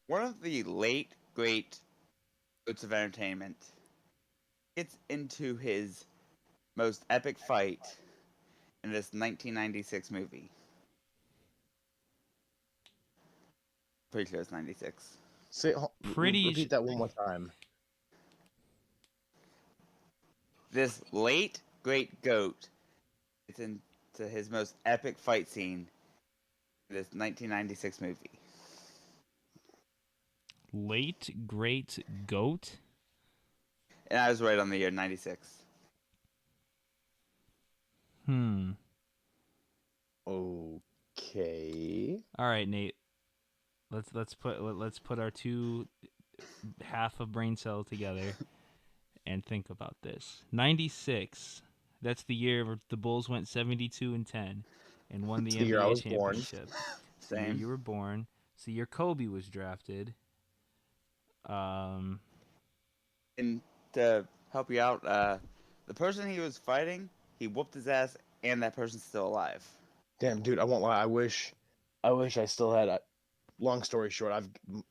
One of the late great goats of entertainment gets into his most epic fight in this 1996 movie. Pretty sure it's 96. Pretty. Repeat that one more time. This late great goat gets into his most epic fight scene in this 1996 movie. Late great goat. And I was right on the year 96. Okay. All right, Nate. Let's put our two half of brain cell together and think about this. 96. That's the year the Bulls went 72-10 and won the It's the year I NBA was born. championship. It's the year Same. you were born. It's the year Kobe was drafted. And to help you out, the person he was fighting, he whooped his ass, and that person's still alive. Damn, dude, I won't lie. I wish I still had. Long story short,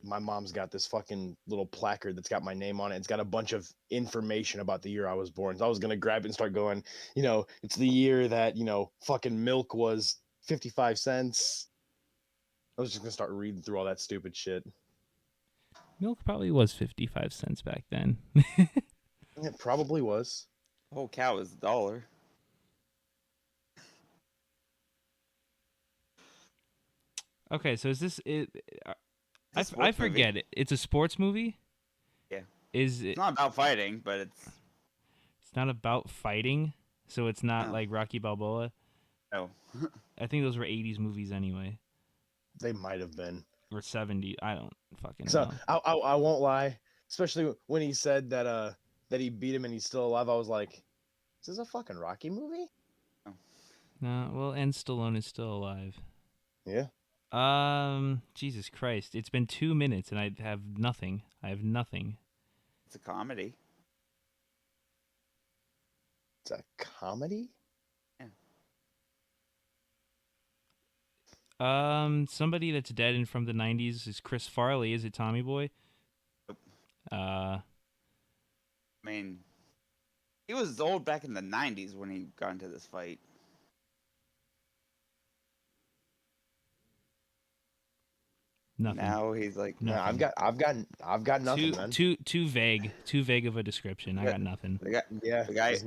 my mom's got this fucking little placard that's got my name on it. It's got a bunch of information about the year I was born. So I was gonna grab it and start going. It's the year that fucking milk was 55 cents. I was just gonna start reading through all that stupid shit. Milk probably was 55 cents back then. It probably was. The whole cow is $1. Okay, so is this it? It's a I sports forget movie. it. It's a sports movie. Yeah. Is it? It's not about fighting, but It's not about fighting, so it's not No. like Rocky Balboa. no. I think those were 80s movies anyway, They might have been. or 70. I don't fucking So know. I won't lie. Especially when he said that he beat him and he's still alive. I was like, is this a fucking Rocky movie? No, well, and Stallone is still alive. Yeah. Jesus Christ! It's been 2 minutes and I have nothing. I have nothing. It's a comedy. It's a comedy. Somebody that's dead and from the 90s is Chris Farley. Is it Tommy Boy? Nope. Uh, I mean, he was old back in the 90s when he got into this fight. nothing. Now he's like, No. No, I've got nothing, man. Too vague. Too vague of a description. I got nothing. Yeah, the guy.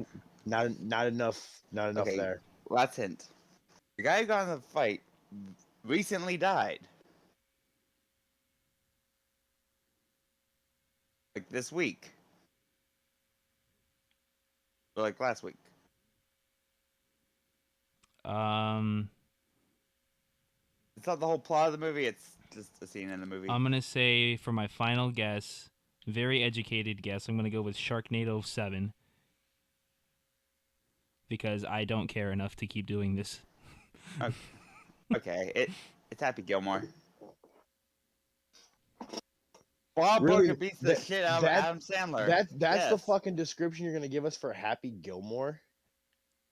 not enough Okay. there. Last hint. The guy who got in the fight recently died. Like this week. Or like last week. It's not the whole plot of the movie, it's just a scene in the movie. I'm gonna say for my final guess, very educated guess, I'm gonna go with Sharknado 7 because I don't care enough to keep doing this. Okay, it's Happy Gilmore. Bob Really? Barker beats the shit out of Adam Sandler. That's the Yes. fucking description you're gonna give us for Happy Gilmore?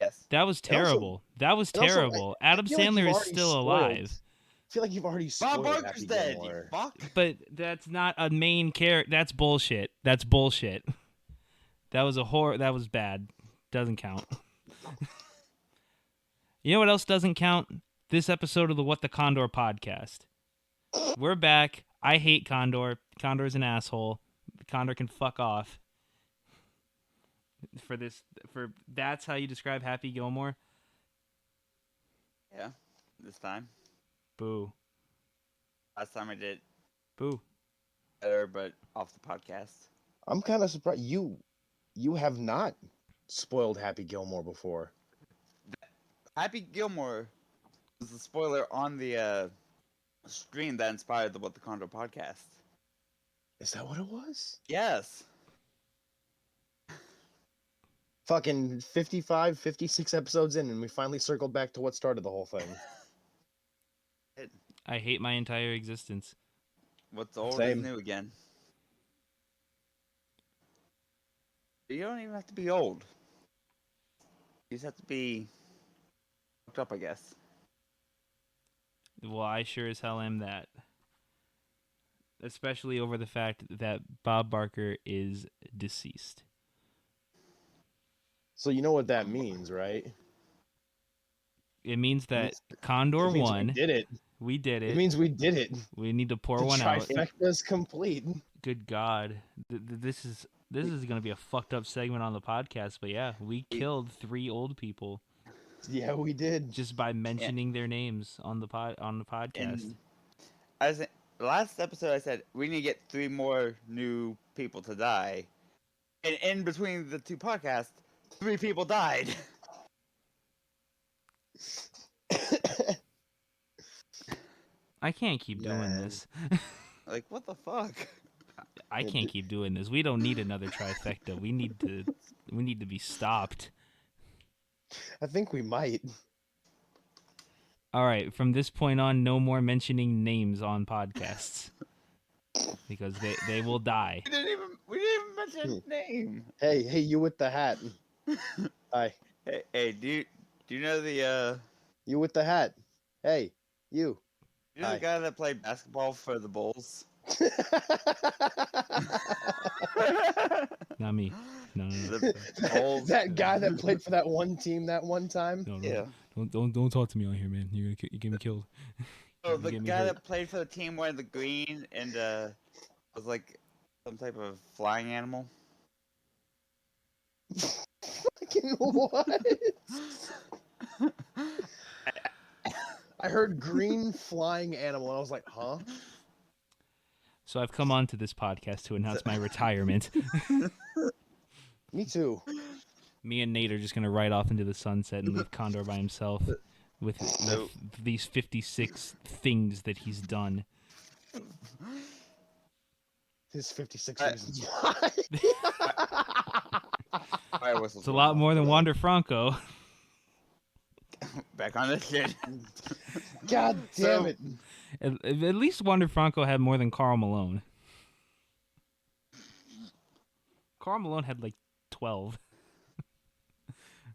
Yes. That was terrible. That was and also, terrible. Adam feel like you've Sandler is already still spoiled- alive. I feel like you've already Bob spoiled Barker's Happy dead, Gilmore. you fuck. But that's not a main character. That's bullshit. That's bullshit. That was that was bad. Doesn't count. You know what else doesn't count? This episode of the What the Condor podcast. We're back. I hate Condor. Condor's an asshole. Condor can fuck off. For that's how you describe Happy Gilmore? Yeah, this time. Boo. Last time I did Boo. better, but off the podcast. I'm kind of surprised you have not spoiled Happy Gilmore before. Happy Gilmore was the spoiler on the stream that inspired the What the Condor podcast. Is that what it was? Yes. Fucking 55, 56 episodes in, and we finally circled back to what started the whole thing. I hate my entire existence. What's old Same. is new again. You don't even have to be old. You just have to be fucked up, I guess. Well, I sure as hell am that. especially over the fact that Bob Barker is deceased. So you know what that means, right? It means that It Condor means won. we did it. We did It it. means we did it. We need to pour The one out. trifecta's complete. Good God, this is gonna be a fucked up segment on the podcast. But yeah, we killed 3 old people Yeah, we did. just by mentioning their names on the podcast. And last episode, I said we need to get 3 more new people to die. And in between the 2 podcasts, 3 people died. I can't keep doing this. Like, what the fuck? I can't keep doing this. We don't need another trifecta. We need to be stopped. I think we might. All right, from this point on, no more mentioning names on podcasts because they will die. We didn't even mention his name. Hey, you with the hat. Hi. Hey, do you know the You with the hat. Hey, you. you know the guy that played basketball for the Bulls? Not me. No. The Bulls. That guy that played for that one team that one time. No. Yeah. Don't talk to me on here, man. You get me killed. Oh, the Get me guy hurt. that played for the team wearing the green and was like some type of flying animal. Fucking what? I heard green flying animal and I was like, huh? So I've come on to this podcast to announce my retirement. Me too. Me and Nate are just gonna ride off into the sunset and leave Condor by himself with these 56 things that he's done. His 56 reasons why. It's a lot more than Wander Franco. Back on this shit. God damn it. At least Wander Franco had more than Karl Malone. Karl Malone had like 12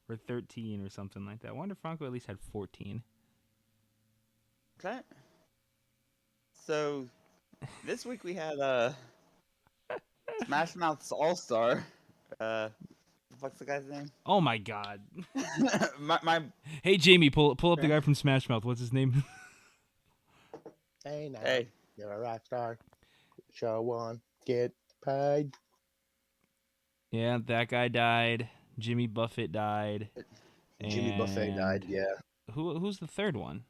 or 13 or something like that. Wander Franco at least had 14. Okay. So this week we had Smash Mouth's All Star. What the fuck's the guy's name? Oh my God! my Hey Jamie, pull up the guy from Smash Mouth. What's his name? Hey, now. hey. You're a rock star. Show one. Get paid. Yeah, that guy died. Jimmy Buffett died. Jimmy Buffett died, And yeah. Who's the third one?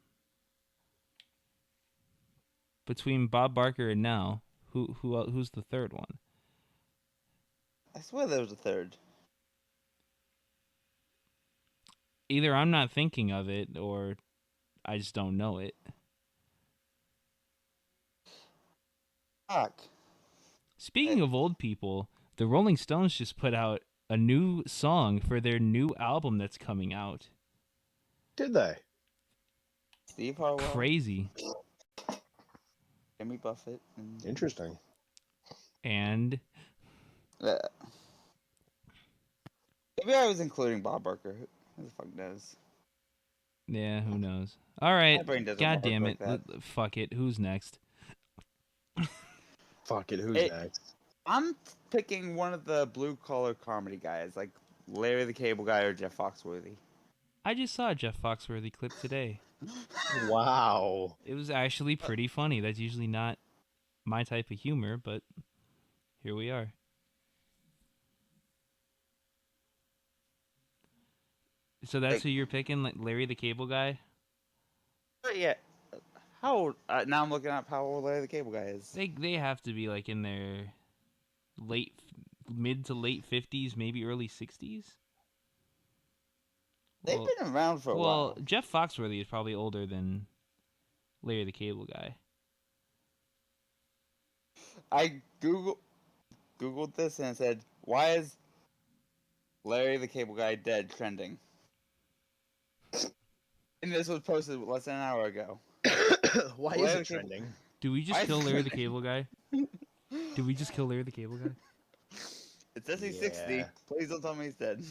Between Bob Barker and now, who's the third one? I swear there was a third. Either I'm not thinking of it, or I just don't know it. Fuck. Speaking of old people, the Rolling Stones just put out a new song for their new album that's coming out. Did they? Steve Harwell. Crazy. Jimmy Buffett. And... Interesting. And maybe I was including Bob Barker. Who the fuck knows? yeah, who knows? All right. My brain doesn't God work damn like it. that. Fuck it. Who's next? Fuck it, who's Hey. next? I'm picking one of the blue collar comedy guys, like Larry the Cable Guy or Jeff Foxworthy. I just saw a Jeff Foxworthy clip today. Wow. It was actually pretty funny. That's usually not my type of humor, but here we are. So that's who you're picking, like Larry the Cable Guy? But yeah, how old? Now I'm looking up how old Larry the Cable Guy is. They have to be like in their mid to late 50s, maybe early 60s. They've been around for a while. Well, Jeff Foxworthy is probably older than Larry the Cable Guy. I googled this and it said, "Why is Larry the Cable Guy dead?" trending. And this was posted less than an hour ago. Why is it trending? Do we just Why kill is Larry it the Cable Guy? Did we just kill Larry the Cable Guy? It says he's 60. Yeah. Please don't tell me he's dead.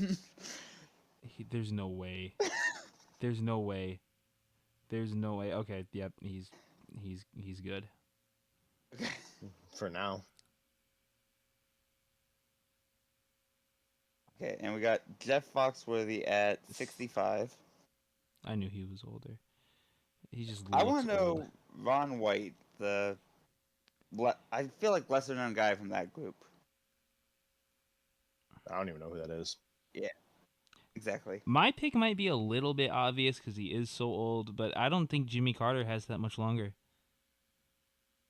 There's no way. There's no way. There's no way. Okay, yep, he's good. Okay. for now. Okay, and we got Jeff Foxworthy at 65. I knew he was older. He just I looks want to old. know Ron White, I feel like lesser known guy from that group. I don't even know who that is. Yeah, exactly. My pick might be a little bit obvious because he is so old, but I don't think Jimmy Carter has that much longer.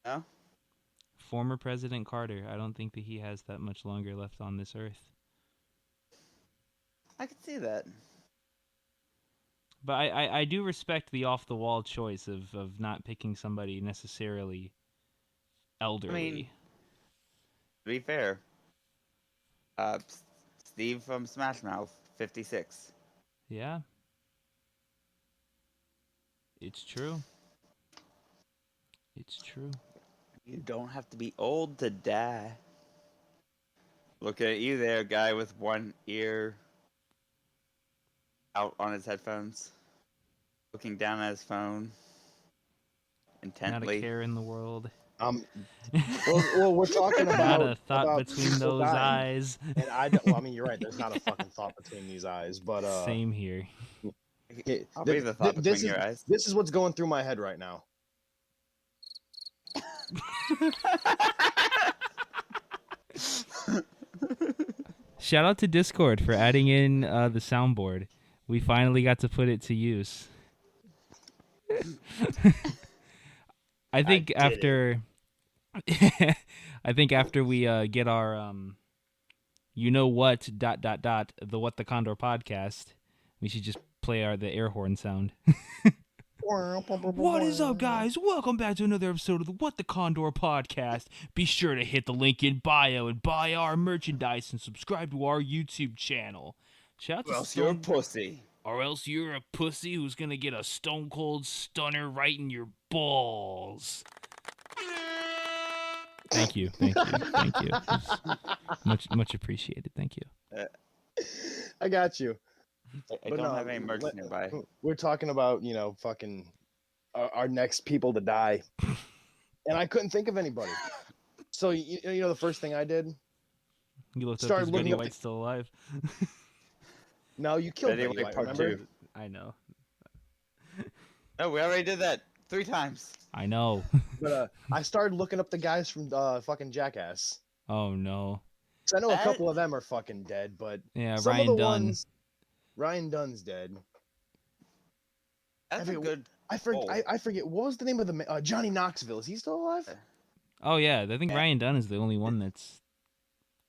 No? Former President Carter, I don't think that he has that much longer left on this earth. I can see that. But I do respect the off-the-wall choice of not picking somebody necessarily elderly. To be fair, Steve from Smash Mouth, 56. Yeah. It's true. It's true. You don't have to be old to die. Look at you there, guy with one ear out on his headphones, looking down at his phone intently. Not a care in the world. Well, we're talking about Not a thought about between people those dying. eyes. And I don't. Well, I mean, you're right. There's not a fucking thought between these eyes, but Same here. I'll be the thought between your eyes. This is what's going through my head right now. Shout out to Discord for adding in the soundboard. We finally got to put it to use. I think after we get our the What the Condor podcast, we should just play the air horn sound. What is up, guys? Welcome back to another episode of the What the Condor podcast. Be sure to hit the link in bio and buy our merchandise and subscribe to our YouTube channel. Shout out to Or else you're a pussy. Or else you're a pussy who's gonna get a stone cold stunner right in your balls. Thank you. Much appreciated. Thank you. I got you. I don't have any merch nearby. We're talking about, fucking our next people to die. And I couldn't think of anybody. So, the first thing I did? You looked up, is Betty White still alive? No, you killed Betty Betty White White, part remember? 2. I know. No, we already did that 3 times. I know. But I started looking up the guys from fucking Jackass. Oh, no. So I know a couple of them are fucking dead, but yeah, some Ryan of the Dunn. ones, Ryan Dunn's dead. That's a good. I forget what was the name of the Johnny Knoxville. Is he still alive? Oh yeah, I think Ryan Dunn is the only one that's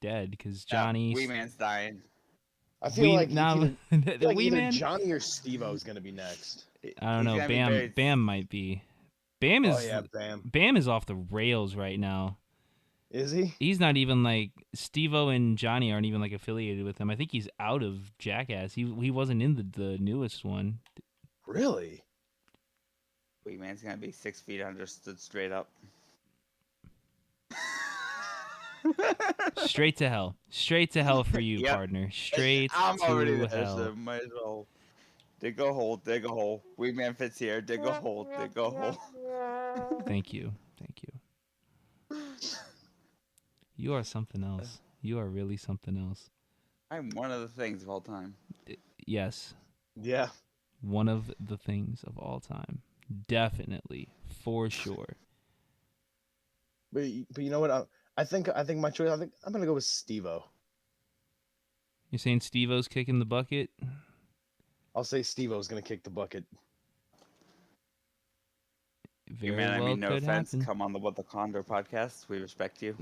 dead because Johnny. Wee Man's dying. I feel like the Wee either Man. Johnny or Steve-O is gonna be next. I don't know. Bam might be. Bam is. Oh yeah, Bam. Bam is off the rails right now. Is he? He's not even like Steve-O and Johnny aren't even like affiliated with him. I think he's out of Jackass. He wasn't in the newest one. Really? Wee Man's gonna be 6 feet under, stood straight up. Straight to hell. Straight to hell for you, Yep. partner. Straight I'm already to there, hell. so might as well. Dig a hole, dig a hole. Wee Man fits here. Dig a hole, dig a hole. Thank you. You are something else. You are really something else. I'm one of the things of all time. Yes. Yeah. One of the things of all time. Definitely. For sure. But you know what? I think my choice. I'm gonna go with Steve-O. You're saying Steve-O's kicking the bucket? I'll say Steve-O's gonna kick the bucket. Very Man, I well mean, no could offense. happen. Come on the What the Condor podcast. We respect you.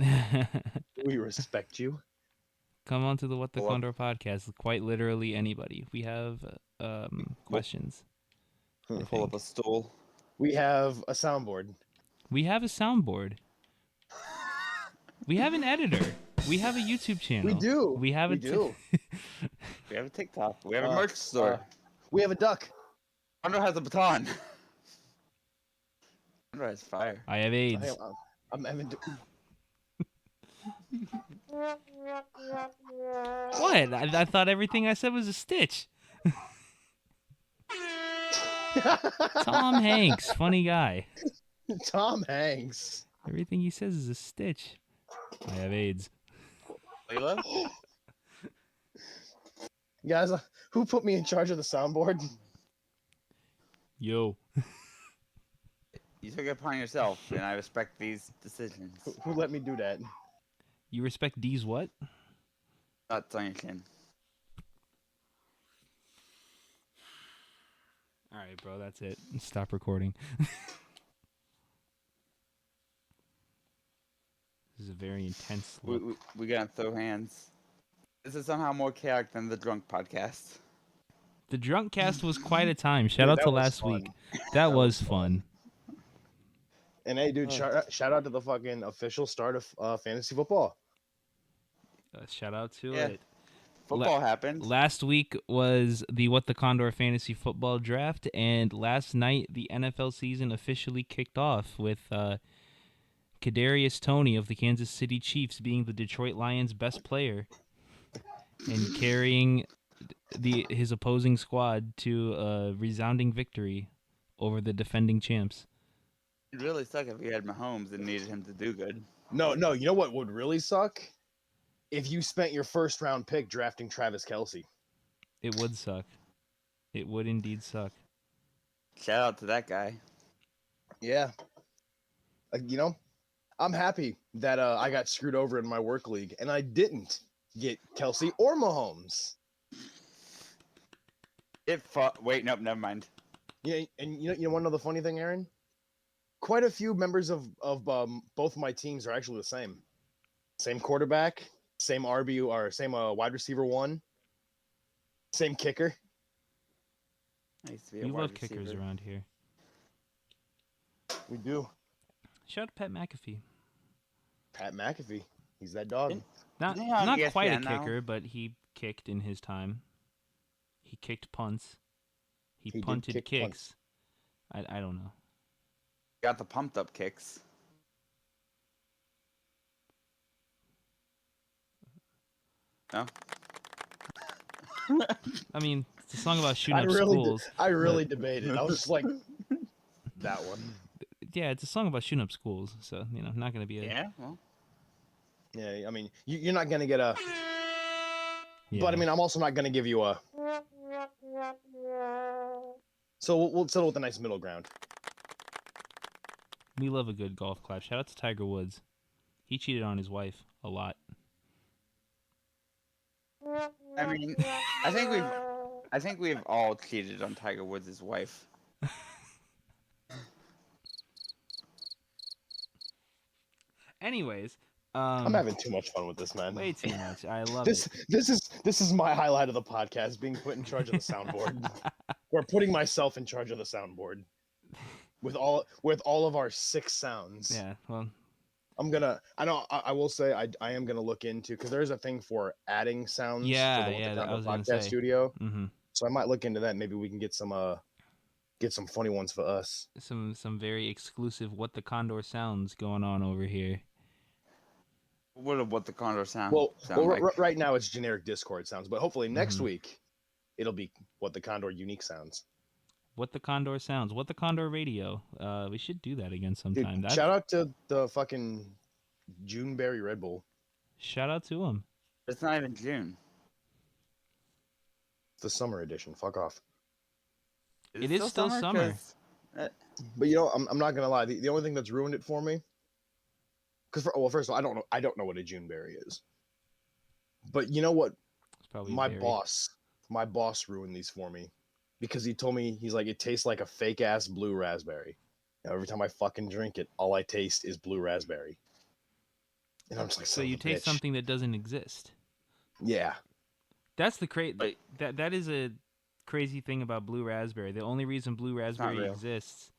We respect you. Come on to the What the Well, Condor podcast. Quite literally anybody. We have questions. I Pull up think. a stool. We have a soundboard. We have a soundboard. We have an editor. We have a YouTube channel. We do. We have We do. We have a TikTok. We have a merch store. We have a duck. Condor has a baton. Condor has fire. I have AIDS. I'm What? I thought everything I said was a stitch. Tom Hanks, funny guy. Tom Hanks. Everything he says is a stitch. I have AIDS. Layla? Guys, who put me in charge of the soundboard? Yo. You took it upon yourself, and I respect these decisions. Who let me do that? You respect D's what? Nuts on your chin. All right, bro. That's it. Stop recording. This is a very intense look. We gotta throw hands. This is somehow more chaotic than the drunk podcast. The drunk cast was quite a time. Shout Dude, out that to was last fun. week. That was fun. And hey, dude, shout out to the fucking official start of fantasy football. Shout out to Yeah. it. Football happened. Last week was the What the Condor Fantasy Football Draft, and last night the NFL season officially kicked off with Kadarius Toney of the Kansas City Chiefs being the Detroit Lions' best player and carrying his opposing squad to a resounding victory over the defending champs. It'd really suck if you had Mahomes and needed him to do good. No, you know what would really suck? If you spent your first round pick drafting Travis Kelce. It would suck. It would indeed suck. Shout out to that guy. Yeah. You know, I'm happy that I got screwed over in my work league and I didn't get Kelce or Mahomes. Wait, nope, never mind. Yeah, and you want to know the funny thing, Aaron? Quite a few members of both my teams are actually the same. Same quarterback, same RB or same wide receiver one, same kicker. I used to be We a wide love kickers receiver. around here. We do. Shout out to Pat McAfee. Pat McAfee, he's that dog. Not Isn't he on not quite a ESPN now? kicker, but he kicked in his time. He kicked punts. He He did punted kick kicks. I don't know. Got the pumped up kicks. No? I mean, it's a song about shooting up schools. I really debated. I was just like, that one. Yeah, it's a song about shooting up schools. So, not going to be a... Yeah, well. Yeah, I mean, you're not going to get a... Yeah. But, I mean, I'm also not going to give you a... So we'll settle with a nice middle ground. We love a good golf clap. Shout out to Tiger Woods. He cheated on his wife a lot. I mean, I think we've all cheated on Tiger Woods' wife. Anyways, I'm having too much fun with this, man. way too much. I love This it. this is my highlight of the podcast, being put in charge of the soundboard. We're putting myself in charge of the soundboard with all of our 6 sounds. Yeah, well, I will say I am gonna look into, because there's a thing for adding sounds for the I was gonna podcast say. studio. Mm-hmm. So I might look into that. Maybe we can get some funny ones for us. Some very exclusive What the Condor sounds going on over here. What the Condor sound? Well, like? right now it's generic Discord sounds, but hopefully next Mhm. week it'll be What the Condor unique sounds. What the Condor sounds. What the Condor radio. We should do that again sometime. Dude, shout out to the fucking Juneberry Red Bull. Shout out to him. It's not even June. The summer edition. Fuck off. It is still summer. 'Cause, But I'm not gonna lie. The only thing that's ruined it for me, because first of all, I don't know what a Juneberry is. But you know what? It's probably My very... boss ruined these for me, because he told me, he's like, it tastes like a fake ass blue raspberry. Now every time I fucking drink it, all I taste is blue raspberry. And I'm just like, So you taste something that doesn't exist. Yeah. That's the Wait. that is a crazy thing about blue raspberry. The only reason blue raspberry real. exists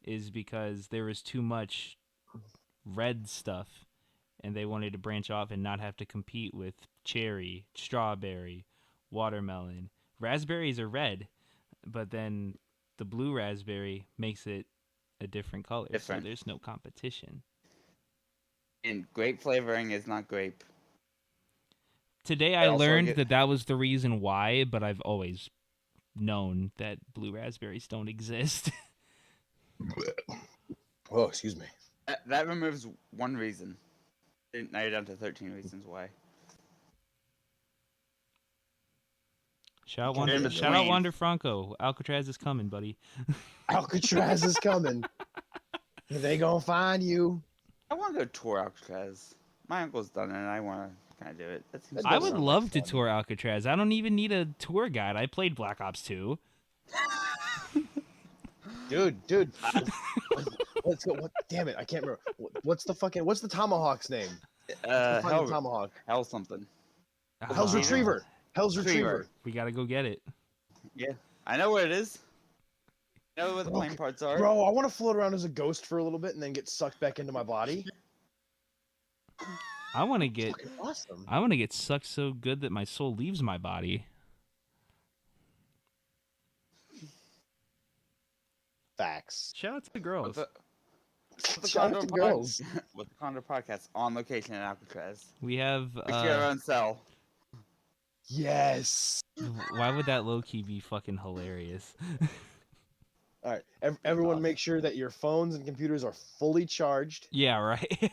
is because there was too much red stuff, and they wanted to branch off and not have to compete with cherry, strawberry, watermelon. Raspberries are red, but then the blue raspberry makes it a different color. Different. So there's no competition. And grape flavoring is not grape. Today I learned that was the reason why, but I've always known that blue raspberries don't exist. Oh, excuse me. That removes one reason. Now you're down to 13 reasons why. Shout In out between. Wander Franco. Alcatraz is coming, buddy. Alcatraz is coming. They gonna find you. I want to go tour Alcatraz. My uncle's done it, and I want to kind of do it. That seems That I does would sound like love to fun. tour Alcatraz. I don't even need a tour guide. I played Black Ops 2. Dude. Let's go. What? Damn it, I can't remember. What's the Tomahawk's name? Find the Tomahawk. Hell something. Hell's Ah, Retriever. Hell's Retriever. Retriever. We gotta go get it. Yeah, I know where it is. I know where the plane parts are. Bro, I want to float around as a ghost for a little bit and then get sucked back into my body. I want to get Fucking awesome. I want to get sucked so good that my soul leaves my body. Facts. Shout out to the girls. With the Shout out to girls. With the Condor podcast on location in Alcatraz. We have. We share our own cell. Yes. Why would that low key be fucking hilarious? All right. Everyone, make sure that your phones and computers are fully charged. Yeah, right.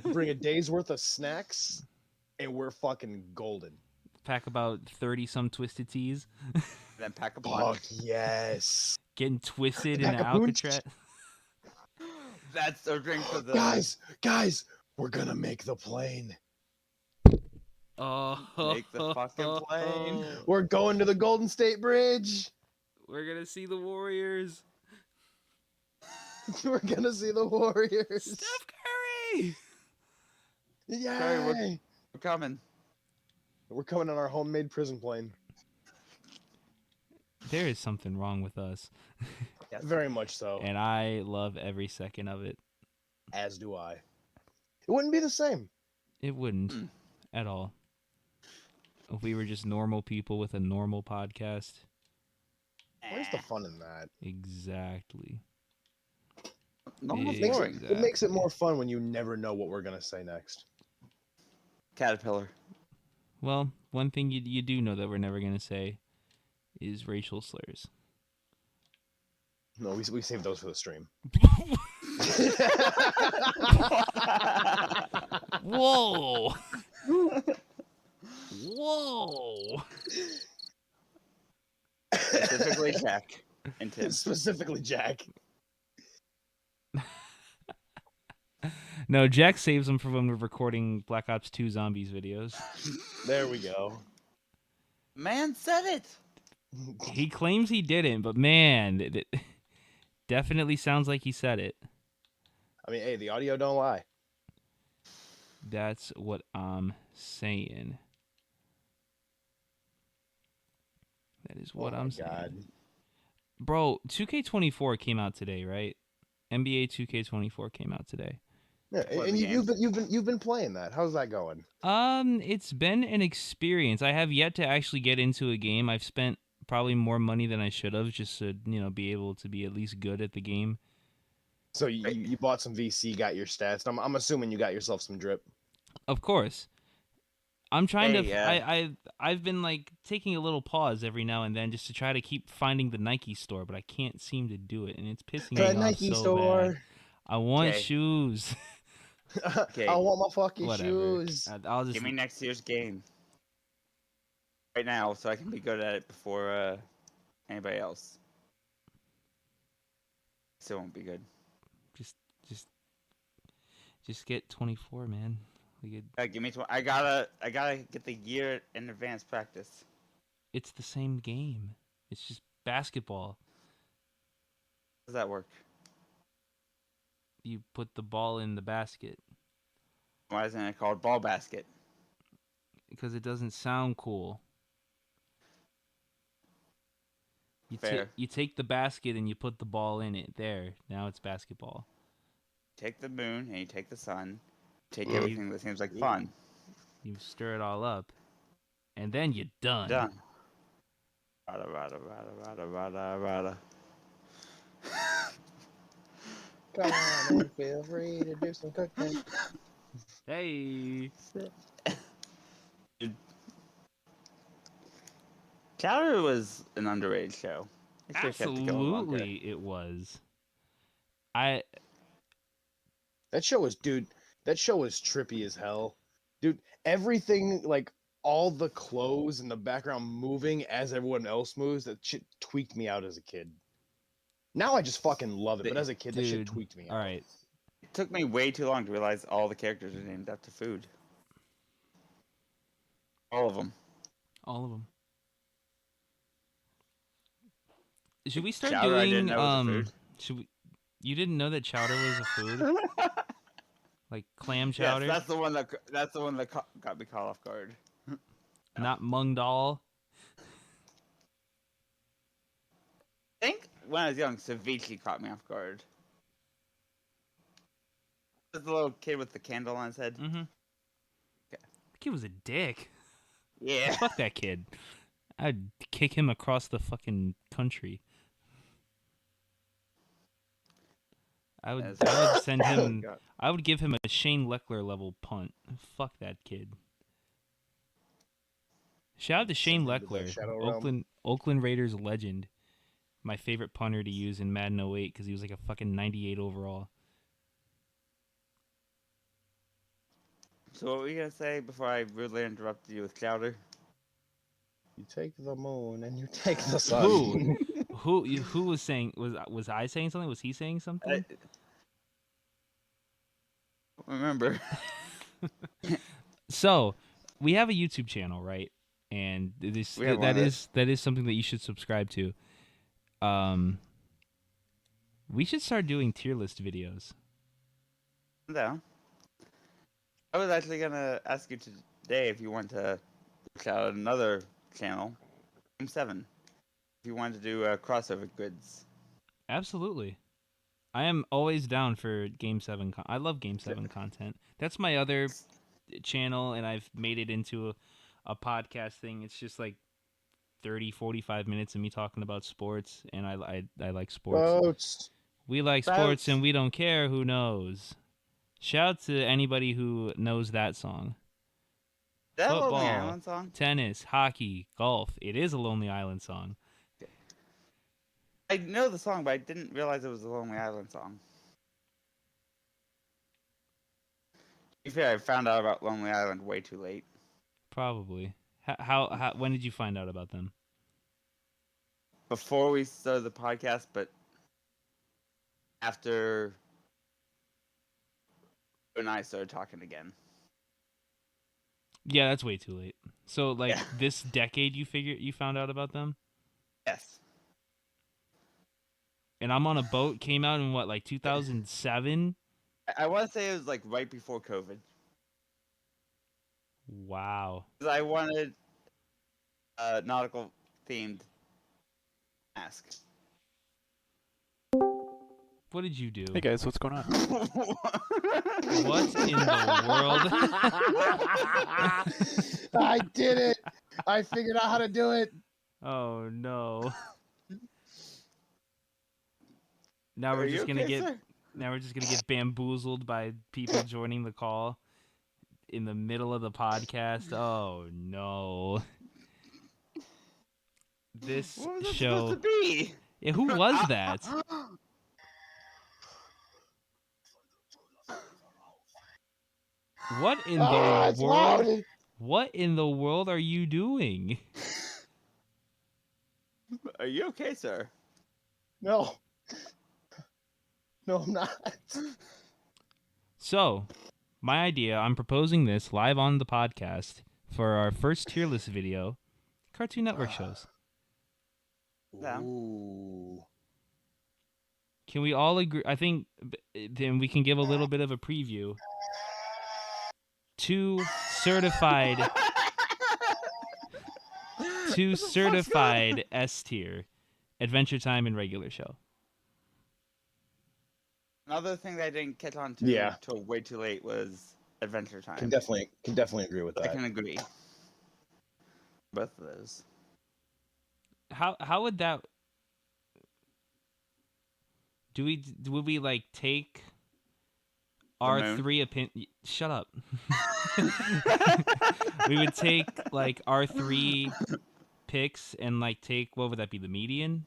Bring a day's worth of snacks, and we're fucking golden. Pack about 30 some twisted teas. Then pack a Fuck punch. Oh, yes. Getting twisted in Pack a punch. Alcatraz. That's our drink for the Guys, we're gonna make the plane. Oh, Make the fucking plane. We're going to the Golden State Bridge. We're gonna see the Warriors. We're gonna see the Warriors. Steph Curry. Yay! We're coming. We're coming on our homemade prison plane. There is something wrong with us, Yes. Very much so. and I love every second of it. As do I. It wouldn't be the same. It wouldn't at all. If we were just normal people with a normal podcast. Where's the fun in that? Exactly. Normal Big- boring. It makes it more fun when you never know what we're gonna say next. Caterpillar. Well, one thing you do know that we're never going to say is racial slurs. No, we saved those for the stream. Whoa! Whoa! Specifically Jack and Tim. Specifically, Jack. No, Jack saves them for when we're recording Black Ops 2 Zombies videos. There we go. Man said it. He claims he didn't, but man, it definitely sounds like he said it. I mean, hey, the audio don't lie. That's what I'm saying. That is what I'm saying. Bro, 2K24 came out today, right? NBA 2K24 came out today. Yeah, and you've been playing that. How's that going? It's been an experience. I have yet to actually get into a game. I've spent probably more money than I should have just to, be able to be at least good at the game. So you bought some VC, got your stats. I'm assuming you got yourself some drip. Of course. I'm trying Hey, I've been like taking a little pause every now and then just to try to keep finding the Nike store, but I can't seem to do it, and it's pissing me off Nike so store. bad. I want Okay. shoes. Okay. I want my fucking Whatever. shoes. I'll just Give me next year's game. Right now, so I can be good at it before anybody else. Still won't be good. just get 24, man. We could, Give me. I gotta get the year in advance practice. it's the same game. It's just basketball. How does that work? You put the ball in the basket Why isn't it called ball basket? because it doesn't sound cool. Fair. You take the basket and you put the ball in it. There, now it's basketball. Take the moon and you take the sun. Take everything that seems like fun. You stir it all up, and then you're done. Done. Rada rada rada rada rada rada. Come on, and feel free to do some cooking. Hey. Chowder was an underrated show. It should've kept it going longer. Absolutely, it was. That show was trippy as hell. Dude, everything, like all the clothes in the background moving as everyone else moves, that shit tweaked me out as a kid. Now I just fucking love it, but as a kid, that shit tweaked me out. All right. It took me way too long to realize all the characters are named after food. All of them. All of them. Should we start Chowder, I didn't doing know was a food. should we You didn't know that chowder was a food? Like clam chowder? Yes, that's the one that got me caught off guard. Not mung dal. I think when I was young, ceviche caught me off guard. There's the little kid with the candle on his head. Mm-hmm. Okay. The kid was a dick. Yeah. Fuck that kid. I'd kick him across the fucking country. I would send him. I would give him a Shane Leckler level punt. Fuck that kid. Shout out to Shane Leckler, Oakland Raiders legend. My favorite punter to use in Madden 08 because he was like a fucking 98 overall. So what were you gonna say before I rudely interrupted you with chowder? You take the moon and you take the sun. Who was saying? Was I saying something? Was he saying something? I don't remember. So we have a YouTube channel, right? And that is something that you should subscribe to. We should start doing tier list videos. No. I was actually gonna ask you today if you want to check out another channel, Game 7. If you wanted to do crossover goods. Absolutely. I am always down for Game 7. I love Game 7 content. That's my other channel, and I've made it into a podcast thing. It's just like 30, 45 minutes of me talking about sports, and I like sports. We like sports, and we don't care who knows. Shout out to anybody who knows that song. That Football, Lonely Island song? tennis, hockey, golf. It is a Lonely Island song. I know the song, but I didn't realize it was a Lonely Island song. To be fair, I found out about Lonely Island way too late. Probably. How when did you find out about them? Before we started the podcast, but after you and I started talking again. Yeah, that's way too late. So, like, this decade you found out about them? Yes. And I'm on a Boat came out in what, like 2007? I want to say it was like right before COVID. Wow. Because I wanted a nautical themed mask. What did you do? Hey guys, what's going on? What in the world? I did it. I figured out how to do it. Oh no. Now we're just gonna get bamboozled by people joining the call in the middle of the podcast. Oh no. This What was that show. supposed to be? Yeah, who was that? What in the world? Loud. What in the world are you doing? Are you okay, sir? No. No, I'm not. So, my idea, I'm proposing this live on the podcast for our first tier list video, Cartoon Network shows. Yeah. Ooh. Can we all agree? I think then we can give a little bit of a preview. 2 certified S tier, Adventure Time and regular show. Another thing that I didn't catch on to till way too late was Adventure Time. Can definitely agree with that. I can agree. Both of those. How would that? Would we like take our 3 opinion? Shut up. We would take like our 3 picks and like take, what would that be, the median?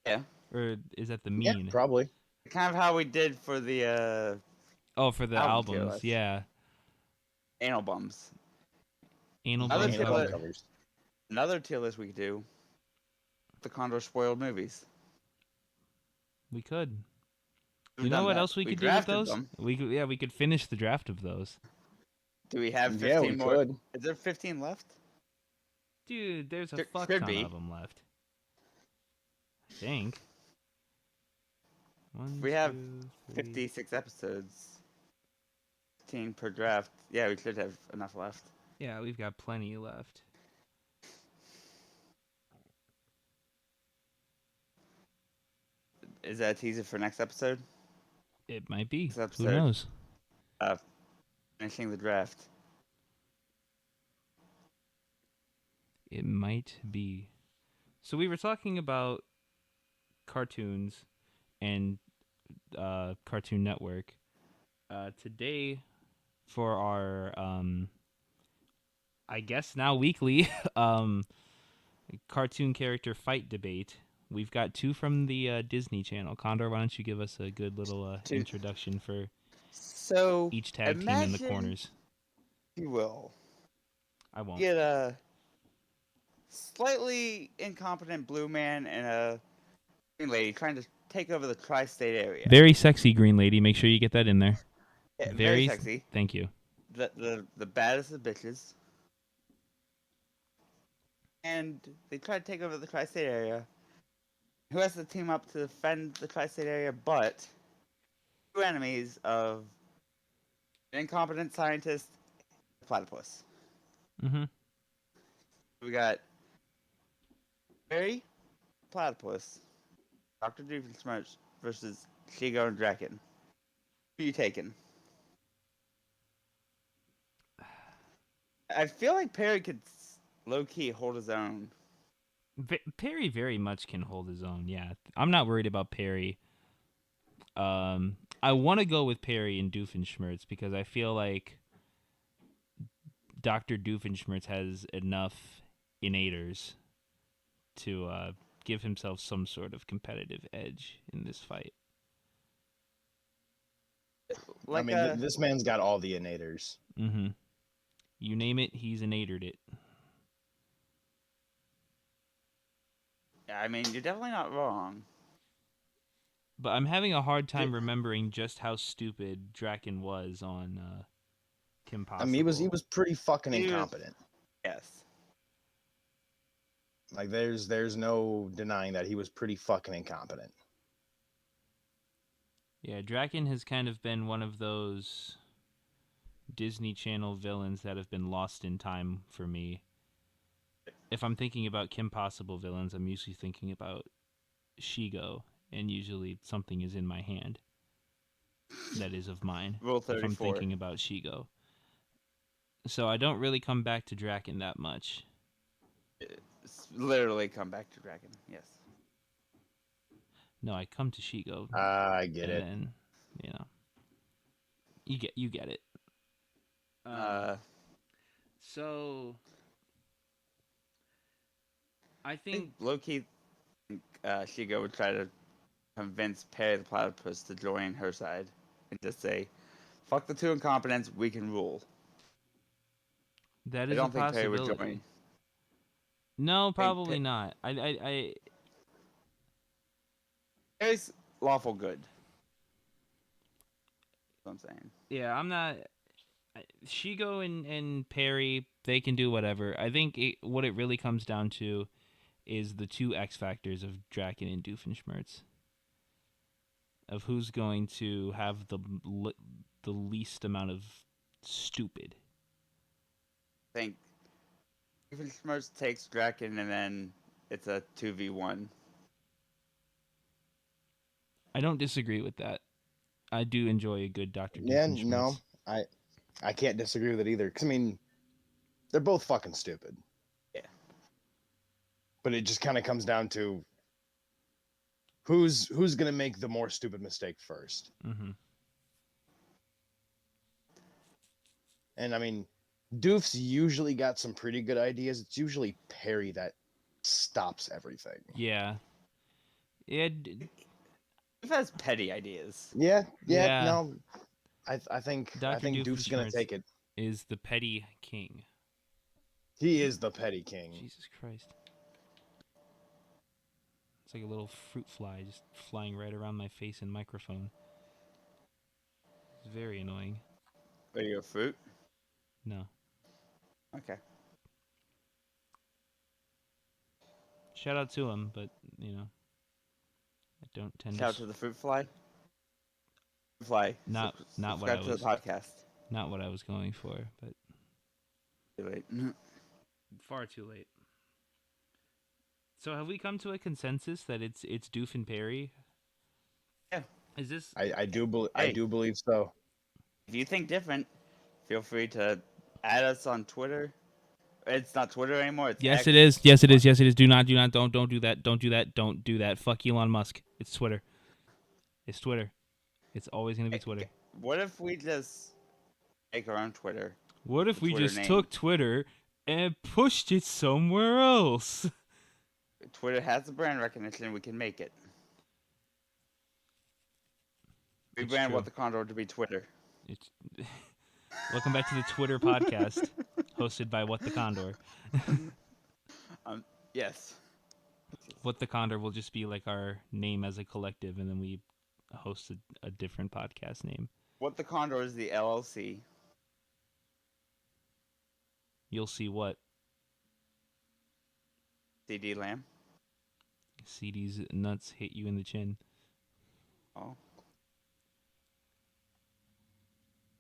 Yeah. Or is that the mean? Yeah, probably. kind of how we did for the Oh, for the album tier albums, list. yeah. Anal bums. Anal Other bums tier Album list, cover. covers. another tier list we could do. The Condor spoiled movies. We could. We've You know done what that. else we We could do with drafted those? them. We could finish the draft of those. Do we have Yeah, 15 we more? could. Is there 15 left? Dude, there's a There fuck should ton be. of them left. I think. One, We have 2, 3. 56 episodes. 15 per draft. Yeah, we should have enough left. Yeah, we've got plenty left. Is that a teaser for next episode? It might be. Next Who episode. knows? Finishing the draft. It might be. So we were talking about cartoons and Cartoon Network. Today, for our, I guess now weekly, cartoon character fight debate, we've got 2 from the Disney Channel. Condor, why don't you give us a good little 2. introduction for So each tag team in the imagine, corners? if you will, I won't. get a slightly incompetent blue man and a green lady trying to take over the tri-state area. Very sexy green lady. Make sure you get that in there. Yeah, Very sexy. Thank you. The baddest of bitches. And they try to take over the tri-state area. Who has to team up to defend the tri-state area but 2 enemies of an incompetent scientist, platypus. Mm-hmm. We got Barry, platypus, Dr. Doofenshmirtz versus Shigo and Draken. Who you taking? I feel like Perry could low-key hold his own. Perry very much can hold his own. Yeah, I'm not worried about Perry. I want to go with Perry and Doofenshmirtz because I feel like Dr. Doofenshmirtz has enough innators to give himself some sort of competitive edge in this fight. Like I mean, this man's got all the innators. Mm-hmm. You name it, he's innated it. I mean, you're definitely not wrong. But I'm having a hard time remembering just how stupid Draken was on Kim Possible. I mean, he was pretty fucking He was- incompetent. Yes. Like, there's no denying that he was pretty fucking incompetent. Yeah, Draken has kind of been one of those Disney Channel villains that have been lost in time for me. If I'm thinking about Kim Possible villains, I'm usually thinking about Shigo, and usually something is in my hand that is of mine. Rule If I'm 34. thinking about Shigo. So I don't really come back to Draken that much. Literally come back to Dragon. Yes. No, I come to Shigo. I get it. And then, you get it. So I I think think low-key Shigo would try to convince Perry the Platypus to join her side and just say, fuck the 2 incompetents, we can rule. that I is don't a think Perry would possibility. join. No, probably not. I Perry's lawful good. That's what I'm saying. yeah, I'm not. Shigo and Perry, they can do whatever. I think what it really comes down to is the 2 X factors of Draken and Doofenshmirtz. Of who's going to have the least amount of stupid. I think Doofenshmirtz takes Draken and then it's a 2v1. I don't disagree with that. I do enjoy a good Dr. Yeah, Doofenshmirtz. no, I can't disagree with it either. Because, I mean, they're both fucking stupid. Yeah. But it just kind of comes down to who's going to make the more stupid mistake first. Mm-hmm. And, I mean, Doof's usually got some pretty good ideas. It's usually Perry that stops everything. Yeah. Yeah. Doof has petty ideas. Yeah, Yeah. no. I think Dr. Doof's gonna Doofenshmirtz take it. is the petty king. He is the petty king. Jesus Christ. It's like a little fruit fly just flying right around my face and microphone. It's very annoying. Are you a fruit? No. Okay. Shout out to him, but, you know, I don't tend Shout out to the fruit fly. Fruit fly. Not what subscribe I to was the podcast. not what I was going for, but Too late. far too late. So have we come to a consensus that it's Doof and Perry? Yeah. Is this I do Hey. believe so. If you think different, feel free to add us on Twitter. It's not Twitter anymore. It's Yes, X. it is. Yes, it is. Yes, it is. Do not, don't do that. Don't do that. Don't do that. Fuck Elon Musk. It's Twitter. It's Twitter. It's always going to be Twitter. What if we just make our own Twitter? What if we Twitter just name. took Twitter and pushed it somewhere else? Twitter has the brand recognition. We can make it. We It's brand true. What the Condor to be Twitter. It's... Welcome back to the Twitter podcast, hosted by What the Condor. Yes. What the Condor will just be like our name as a collective, and then we host a different podcast name. What the Condor is the LLC. You'll see what? CD Lamb. CD's nuts hit you in the chin. Oh.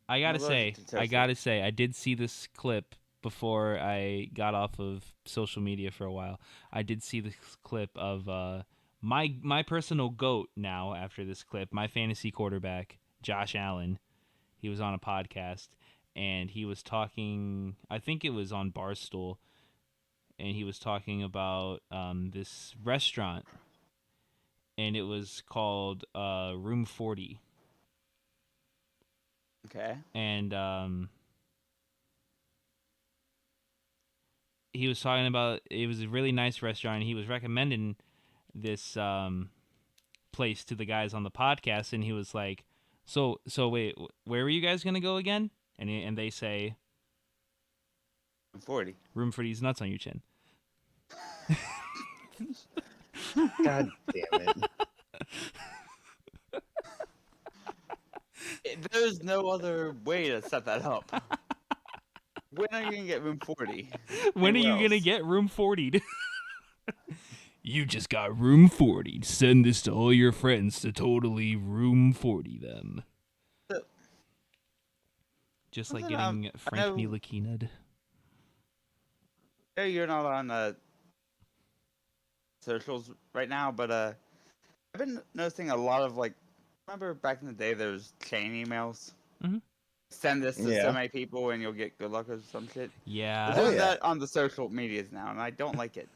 I gotta allergic say, to tofu. I did see this clip before I got off of social media for a while. I did see this clip of my personal GOAT now after this clip, my fantasy quarterback, Josh Allen. He was on a podcast, and he was talking, I think it was on Barstool, and he was talking about this restaurant, and it was called Room 40. Okay. And he was talking about it was a really nice restaurant. And he was recommending this place to the guys on the podcast, and he was like, "So wait, where were you guys gonna go again?" And they say, 40. "Room for these nuts on your chin." God damn it. There's no other way to set that up. When are you going to get room 40? When are you Anywhere gonna else? get room 40? You just got room 40. Send this to all your friends to totally room 40 them. Just like Listen, getting I Frank know- Ntilikina. I know you're not on socials right now, but I've been noticing a lot of remember back in the day there was chain emails? Mhm. Send this to Yeah. so many people and you'll get good luck or some shit. Yeah. They're doing yeah. that on the social medias now, and I don't like it.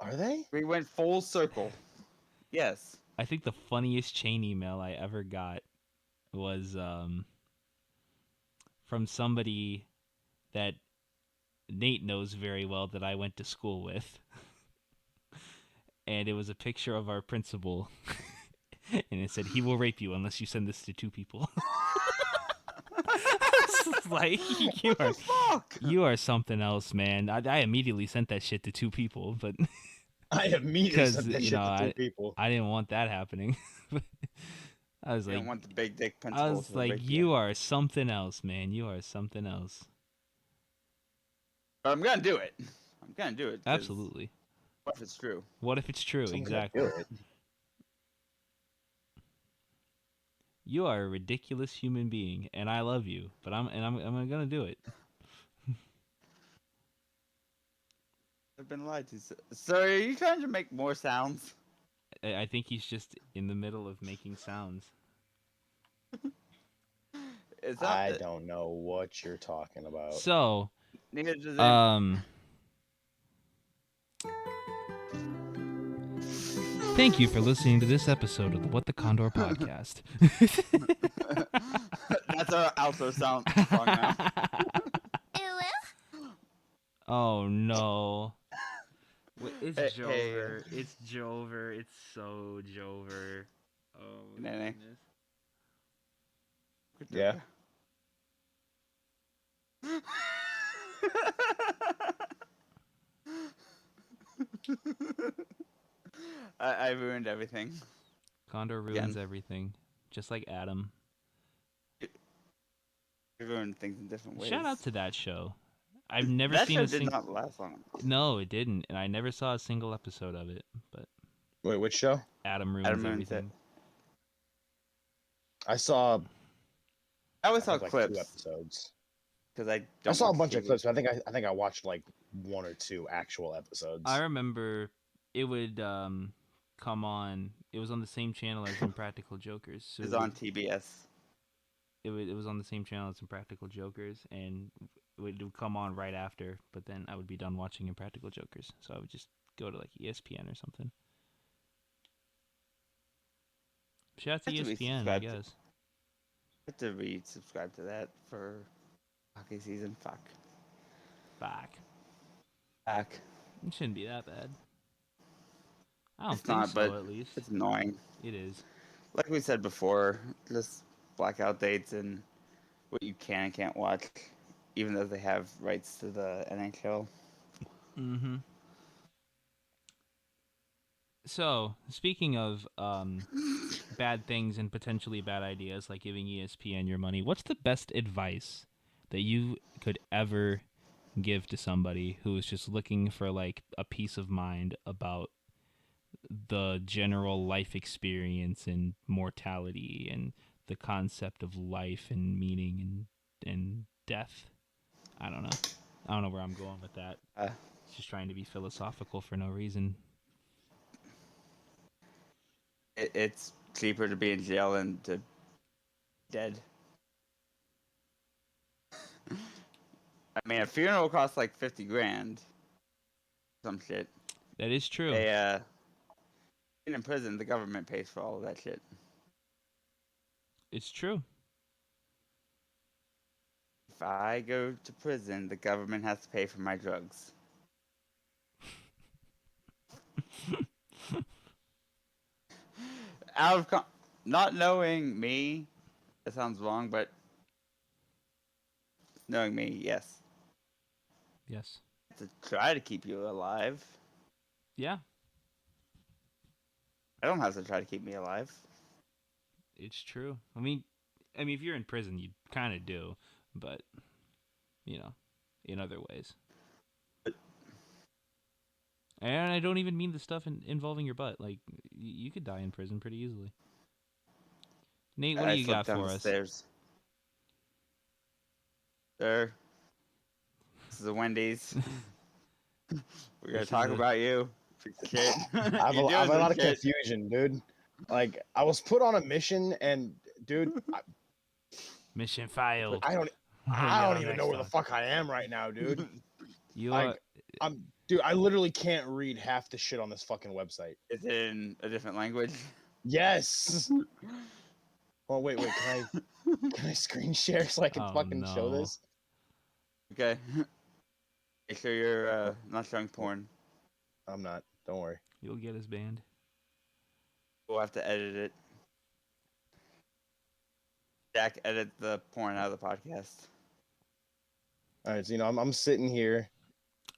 Are they? We went full circle. Yes. I think the funniest chain email I ever got was from somebody that Nate knows very well that I went to school with. And it was a picture of our principal. And it said, "He will rape you unless you send this to 2 people." It's like, Fuck. you are something else, man. I immediately sent that shit to 2 people, but I immediately because sent that shit to 2 people. I didn't want that happening. I was You like, don't want the big dick I principal was to like, rape you are something else, man. You are something else. But I'm gonna do it. I'm gonna do it. 'cause Absolutely. What if it's true? What if it's true? So I'm gonna Exactly. do it. You are a ridiculous human being, and I love you. But I'm gonna do it. I've been lied to. So are you trying to make more sounds? I think he's just in the middle of making sounds. It's not, I don't know what you're talking about. So, neither does it. Thank you for listening to this episode of the What the Condor podcast. That's our outro song now. Oh no. It's Hey, Jover. It's Jover. It's so Jover. Oh, Nene. goodness. Yeah. I ruined everything. Condor ruins everything, just like Adam. I ruined things in different ways. Shout out to that show. I've never That seen show a did single. not last long. No, it didn't, and I never saw a single episode of it. But Wait, which show? Adam ruins Adam ruins everything. I saw. I always I saw think like 2 clips episodes. because I I don't saw a watch bunch of TV. clips. But I think I watched like 1 or 2 actual episodes. I remember it would come on. It was on the same channel as Impractical Jokers. So It's on TBS. it was on the same channel as Impractical Jokers, and it would come on right after. But then I would be done watching Impractical Jokers, so I would just go to like ESPN or something. Shout out to Have to ESPN, I resubscribe to- guess. I have to resubscribe to that for hockey season. Fuck. Back. Back. It shouldn't be that bad. I don't It's think not, so. but At least it's annoying. it is. Like we said before, just blackout dates and what you can and can't watch, even though they have rights to the NHL. Mm-hmm. So, speaking of bad things and potentially bad ideas, like giving ESPN your money, what's the best advice that you could ever give to somebody who is just looking for like a peace of mind about the general life experience and mortality and the concept of life and meaning and death? I don't know. I don't know where I'm going with that. Uh, Just trying to be philosophical for no reason. it's cheaper to be in jail than to dead. I mean, a funeral costs like 50 grand. Some shit. That is true. They, in prison, the government pays for all of that shit. It's true. If I go to prison, the government has to pay for my drugs. Not knowing me, that sounds wrong, but knowing me, yes. Yes. To try to keep you alive. Yeah, I don't have to try to keep me alive. it's true. I mean, if you're in prison, you kind of do, but in other ways. And I don't even mean the stuff involving your butt. Like, you could die in prison pretty easily. Nate, what do I you got slipped down for the us? stairs. Sir, this is a Wendy's. We're gonna This is talk a- about you. Shit. I have a lot of confusion, dude. Like I was put on a mission, and dude, Mission failed. I don't Yeah, even next know where the time. fuck I am right now, dude. You Like, dude, I literally can't read half the shit on this fucking website. It's in a different language. Yes. Oh wait, can I screen share so I can Oh, fucking show no. this? Okay. Make sure you're not showing porn. I'm not. Don't worry. You'll get us banned. We'll have to edit it. Jack, edit the porn out of the podcast. All right, so I'm sitting here.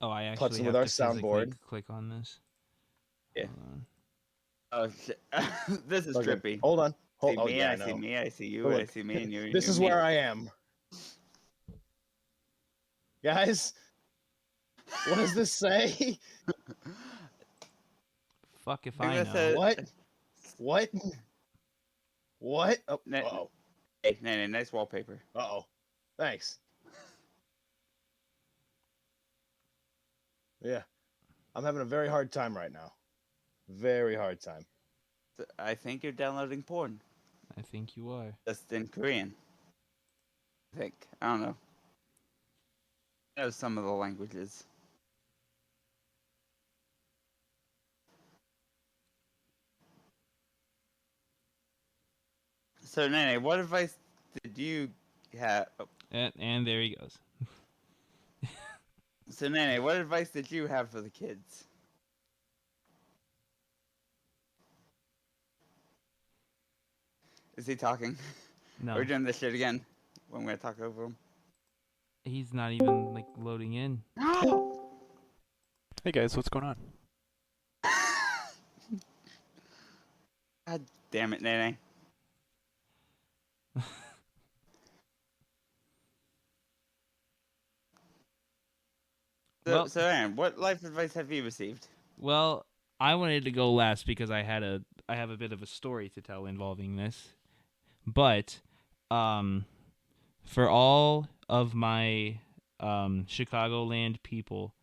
Oh, I actually Putzing have with our to physically soundboard. click on this. Yeah. Hold on. Oh shit! This is Okay, trippy. hold on. See Oh me, yeah, I I see know. me, I see you, But I look, see me, and you. This is where I am, guys. What does this say? Fuck if I I think know. that said- What? What? Oh, Ne- uh-oh. Hey, Nene, nice wallpaper. Uh-oh. Thanks. Yeah. I'm having a very hard time right now. Very hard time. I think you're downloading porn. I think you are. Just in Korean. I think. I don't know. I know some of the languages. So, Nene, what advice did you have? Oh, And there he goes. so, Nene, what advice did you have for the kids? Is he talking? No, Are we doing this shit again? When we talk over him? he's not even like loading in. Hey guys, what's going on? God damn it, Nene. Well- So Aaron, what life advice have you received? Well, I wanted to go last because I have a bit of a story to tell involving this. But for all of my Chicagoland people,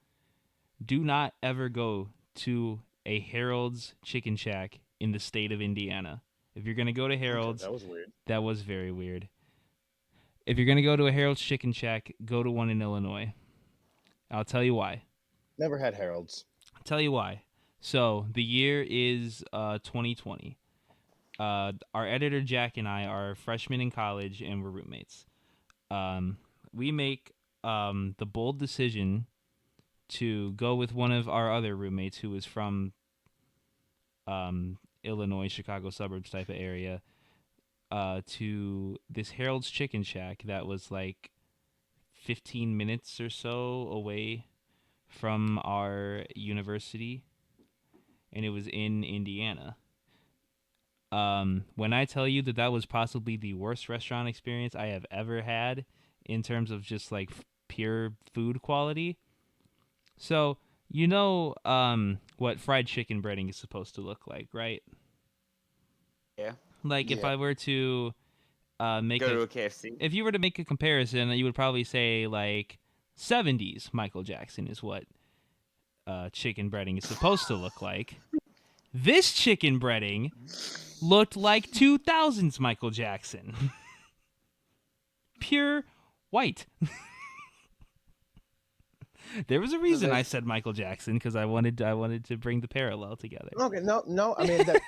do not ever go to a Harold's Chicken Shack in the state of Indiana. If you're going to go to Harold's, That was weird. that was very weird. If you're going to go to a Harold's Chicken Shack, go to one in Illinois. I'll tell you why. Never had Harold's. I'll tell you why. So the year is 2020. Our editor Jack and I are freshmen in college, and we're roommates. We make the bold decision to go with one of our other roommates who is from Illinois, Chicago suburbs type of area, to this Harold's Chicken Shack that was like 15 minutes or so away from our university, and it was in Indiana. When I tell you that was possibly the worst restaurant experience I have ever had in terms of just like pure food quality. So, you know what fried chicken breading is supposed to look like, right? Yeah. Like if Yeah. I were to make Go to a KFC. if you were to make a comparison, you would probably say like 70s Michael Jackson is what chicken breading is supposed to look like. This chicken breading looked like 2000s Michael Jackson. Pure white. There was a reason I said Michael Jackson because I wanted to bring the parallel together. Okay, no. I mean that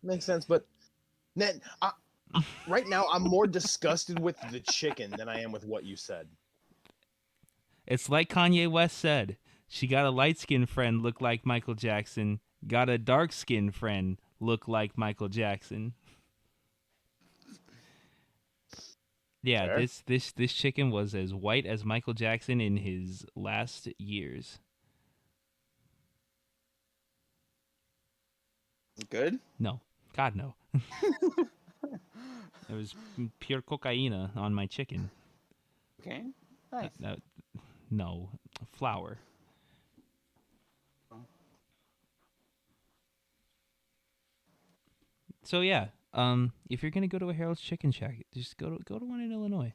makes sense, but Ned, right now I'm more disgusted with the chicken than I am with what you said. It's like Kanye West said. She got a light-skinned friend look like Michael Jackson. Got a dark-skinned friend look like Michael Jackson. Yeah, Fair. this chicken was as white as Michael Jackson in his last years. Good? No. God, no. There was pure cocaine on my chicken. Okay. Nice. No, flour. So yeah, if you're gonna go to a Harold's Chicken Shack, just go to one in Illinois.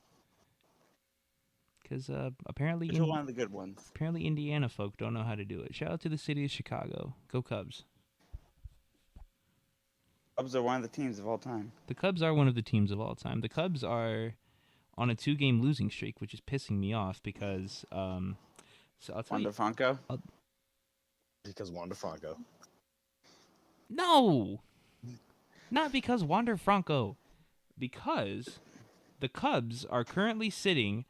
Because apparently Which are one of the good ones? apparently Indiana folk don't know how to do it. Shout out to the city of Chicago. Go Cubs. Cubs are one of the teams of all time. The Cubs are one of the teams of all time. The Cubs are on a 2-game losing streak, which is pissing me off because so I'll tell Wander you. Franco. Because Wander Franco. No, not because Wander Franco. Because the Cubs are currently sitting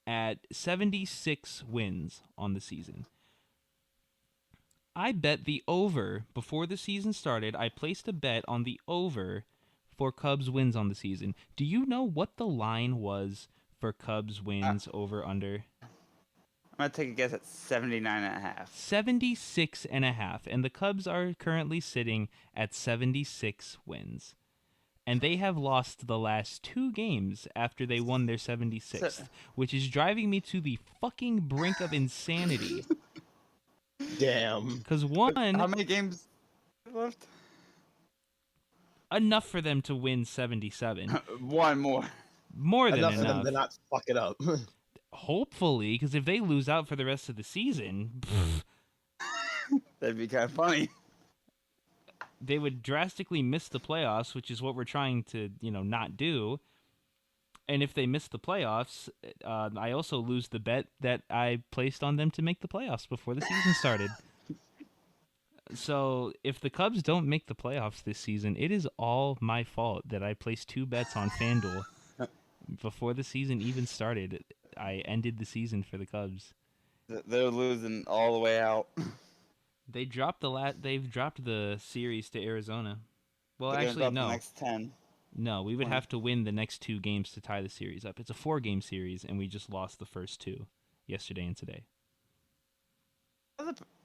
at 76 wins on the season. I bet the over before the season started. I placed a bet on the over for Cubs wins on the season. Do you know what the line was for Cubs wins over under? I'm going to take a guess at 79.5. 76.5. And the Cubs are currently sitting at 76 wins. And they have lost the last 2 games after they won their 76th, which is driving me to the fucking brink of insanity. Damn. Because one, How many games left? enough for them to win 77. One more. More than Enough enough. for them to not fuck it up. Hopefully, because if they lose out for the rest of the season, That'd be kind of funny. they would drastically miss the playoffs, which is what we're trying to, not do. And if they miss the playoffs, I also lose the bet that I placed on them to make the playoffs before the season started. So if the Cubs don't make the playoffs this season, it is all my fault that I placed 2 bets on FanDuel before the season even started. I ended the season for the Cubs. They're losing all the way out. They've dropped the series to Arizona. Well, They're gonna actually, drop no. The next 10. No, we would Point. have to win the next 2 games to tie the series up. It's a 4-game series, and we just lost the first 2 yesterday and today.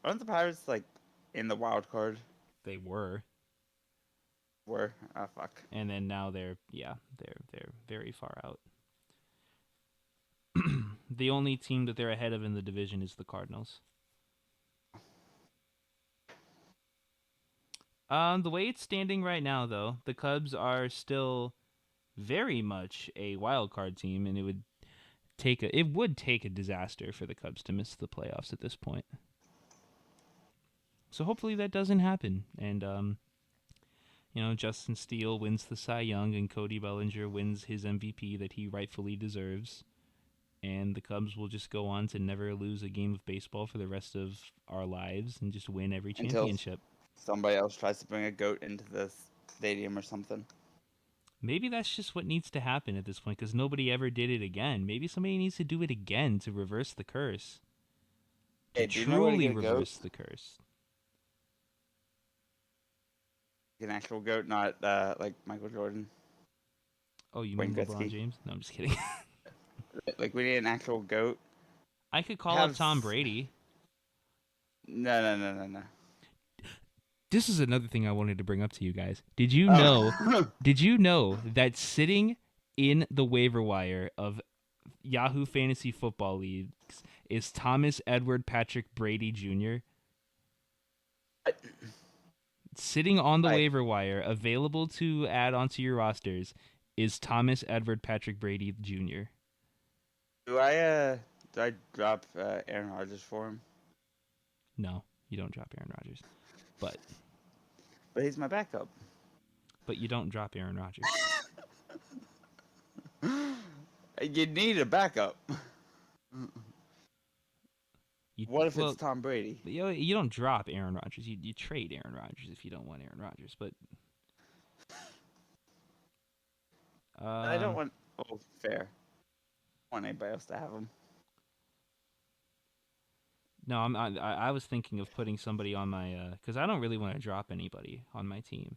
Aren't the Pirates like in the wild card? They were, Oh fuck. and then now they're very far out. The only team that they're ahead of in the division is the Cardinals. The way it's standing right now, though, the Cubs are still very much a wild card team, and it would take a disaster for the Cubs to miss the playoffs at this point. So hopefully that doesn't happen, and Justin Steele wins the Cy Young, and Cody Bellinger wins his MVP that he rightfully deserves, and the Cubs will just go on to never lose a game of baseball for the rest of our lives and just win every championship. Somebody else tries to bring a goat into the stadium or something. Maybe that's just what needs to happen at this point, because nobody ever did it again. Maybe somebody needs to do it again to reverse the curse. To Hey, do you know where to truly get a goat? reverse the curse. An actual goat, not like Michael Jordan. Oh, you Wayne mean LeBron Gretzky. James? No, I'm just kidding. Like we need an actual goat. I could call up Tom Brady. No. This is another thing I wanted to bring up to you guys. Did you know that sitting in the waiver wire of Yahoo Fantasy Football Leagues is Thomas Edward Patrick Brady Jr.? Sitting on the waiver wire, available to add onto your rosters, is Thomas Edward Patrick Brady Jr. Do I drop Aaron Rodgers for him? No, you don't drop Aaron Rodgers. But he's my backup. But you don't drop Aaron Rodgers. You need a backup. What if it's Tom Brady? You don't drop Aaron Rodgers. You trade Aaron Rodgers if you don't want Aaron Rodgers. But I don't want. Oh, fair. I don't want anybody else to have him. No, I was thinking of putting somebody on my because I don't really want to drop anybody on my team.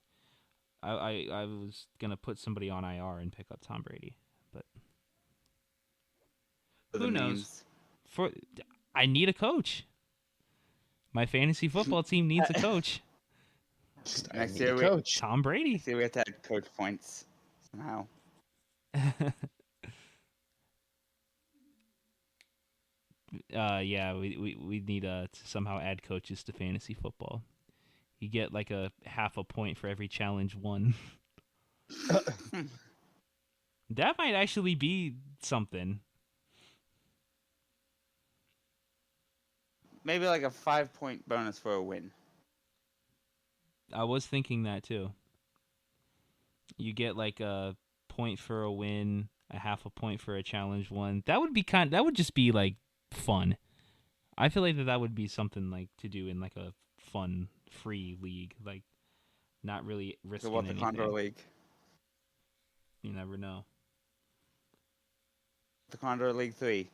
I was gonna put somebody on IR and pick up Tom Brady, but who knows? I need a coach. My fantasy football team needs a coach. Next year, Tom Brady. Next year we have to add coach points somehow. Yeah, we need to somehow add coaches to fantasy football. You get like a half a point for every challenge won. That might actually be something. Maybe like a 5-point bonus for a win. I was thinking that too. You get like a point for a win, a half a point for a challenge won. That would just be like fun. I feel like that would be something like to do in like a fun free league, like not really risking anything. The Condor League. You never know. The Condor League 3.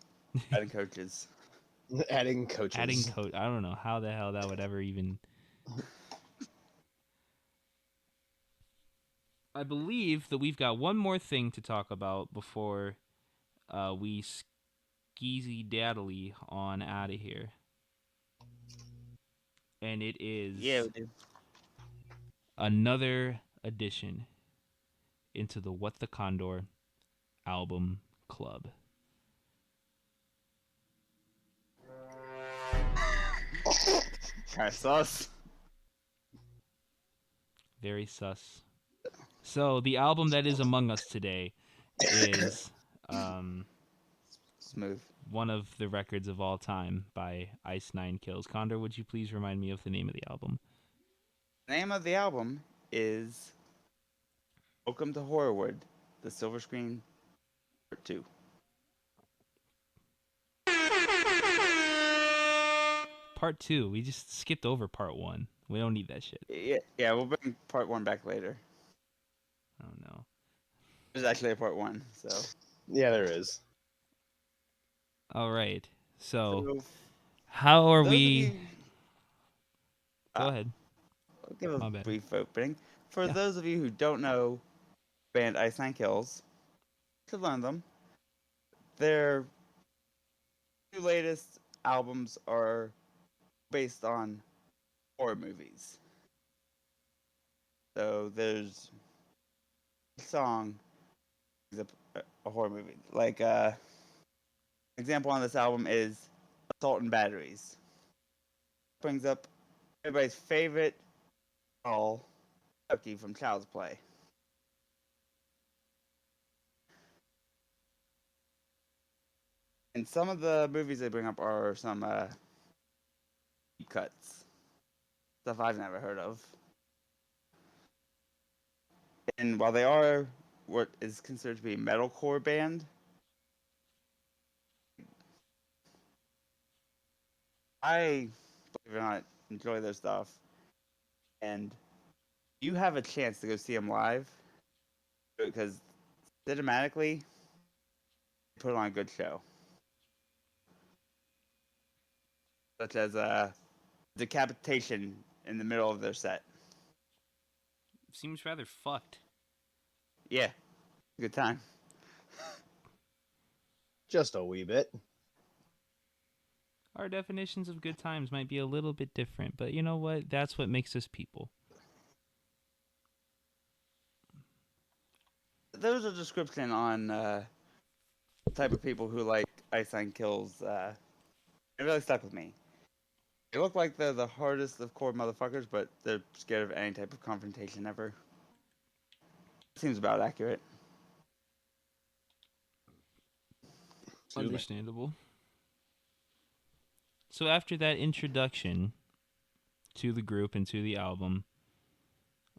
Adding coaches. Adding coaches. I don't know how the hell that would ever even. I believe that we've got one more thing to talk about before we skeezy daddly on out of here. And it is another addition into the What the Condor album club. Kind of sus. Very sus. So the album that is among us today is Smooth. One of the records of all time by Ice Nine Kills. Condor, would you please remind me of the name of the album? The name of the album is Welcome to Horrorwood, the Silver Screen Part 2. Part 2. We just skipped over Part 1. We don't need that shit. Yeah, we'll bring Part 1 back later. Oh, no. There's actually a Part 1, so... Yeah, there is. All right. So how are we... Go ahead. I'll give a brief opening. For those of you who don't know band Ice Nine Kills. To learn them. Their two latest albums are based on horror movies. So there's a song is a horror movie. Like example on this album is Assault and Batteries. Brings up everybody's favorite doll, Chucky from Child's Play. And some of the movies they bring up are some deep cuts, stuff I've never heard of. And while they are what is considered to be a metalcore band, I, believe it or not, enjoy their stuff. And you have a chance to go see them live because cinematically, they put on a good show. Such as decapitation in the middle of their set. Seems rather fucked. Yeah, good time. Just a wee bit. Our definitions of good times might be a little bit different, but you know what? That's what makes us people. There's a description on the type of people who like Ice Nine Kills. It really stuck with me. They look like they're the hardest of core motherfuckers, but they're scared of any type of confrontation ever. Seems about accurate. Understandable. So after that introduction to the group and to the album,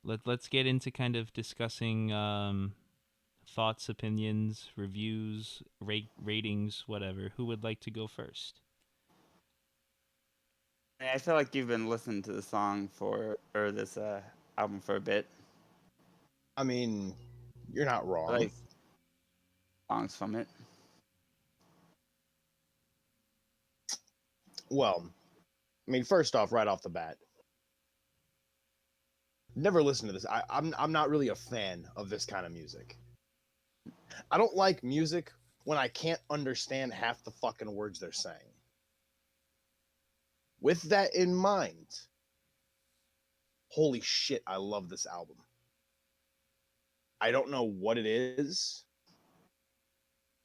let's get into kind of discussing thoughts, opinions, reviews, ratings, whatever. Who would like to go first? I feel like you've been listening to the song or this album for a bit. I mean, you're not wrong. Like songs from it. Well, I mean, first off, right off the bat, never listened to this. I'm not really a fan of this kind of music. I don't like music when I can't understand half the fucking words they're saying. With that in mind, holy shit, I love this album. I don't know what it is,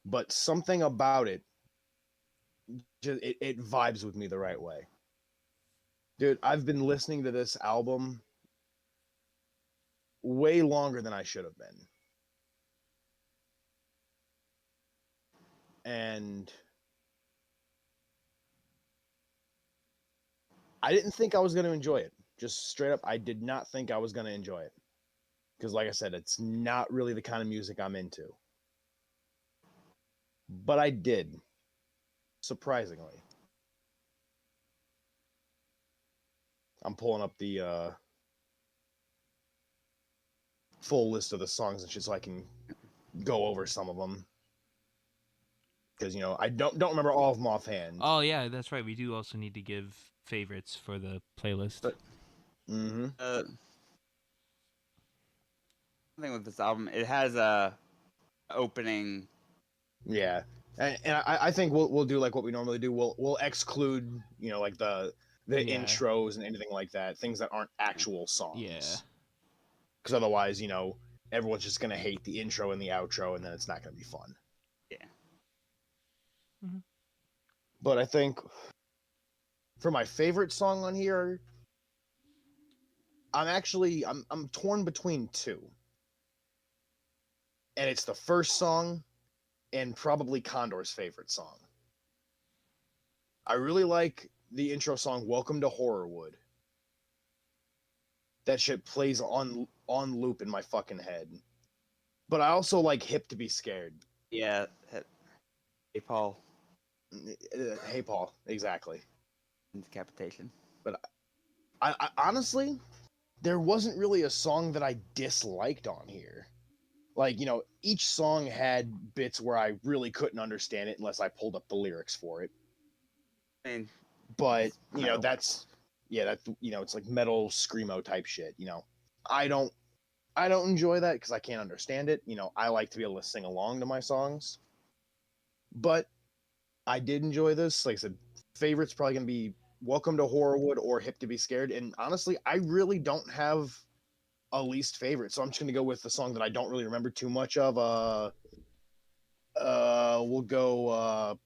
but something about it just it vibes with me the right way. Dude, I've been listening to this album way longer than I should have been. And I didn't think I was going to enjoy it. Just straight up, I did not think I was going to enjoy it. Because like I said, it's not really the kind of music I'm into. But I did. Surprisingly. I'm pulling up the full list of the songs and shit so I can go over some of them. Because, you know, I don't remember all of them offhand. Oh, yeah, that's right. We do also need to give favorites for the playlist. But thing with this album, it has a opening. Yeah, and I think we'll do like what we normally do. We'll exclude, you know, like the intros and anything like that, things that aren't actual songs. Yeah. Because otherwise, you know, everyone's just gonna hate the intro and the outro, and then it's not gonna be fun. Yeah. Mm-hmm. But I think for my favorite song on here, I'm torn between two. And it's the first song and probably Condor's favorite song. I really like the intro song Welcome to Horrorwood. That shit plays on loop in my fucking head. But I also like Hip to Be Scared. Yeah. Hey, Paul. Hey, Paul. Exactly. Decapitation. But I honestly, there wasn't really a song that I disliked on here. Like, you know, each song had bits where I really couldn't understand it unless I pulled up the lyrics for it. I mean, but, you know, metal. that's, you know, it's like metal screamo type shit, you know. I don't I don't enjoy that because I can't understand it. You know, I like to be able to sing along to my songs. But I did enjoy this. Like I said, favorite's probably gonna be Welcome to Horrorwood or Hip to Be Scared. And honestly, I really don't have a least favorite, so I'm just gonna go with the song that I don't really remember too much of. We'll go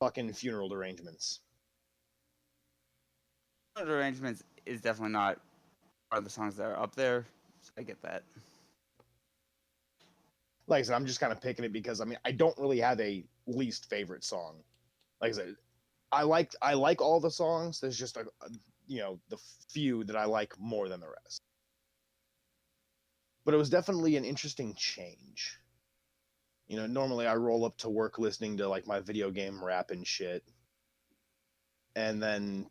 fucking Funeral Arrangements. Arrangements is definitely not part of the songs that are up there. So I get that. Like I said, I'm just kind of picking it because I mean I don't really have a least favorite song. Like I said, I like all the songs. There's just you know, the few that I like more than the rest. But it was definitely an interesting change. You know, normally I roll up to work listening to like my video game rap and shit. And then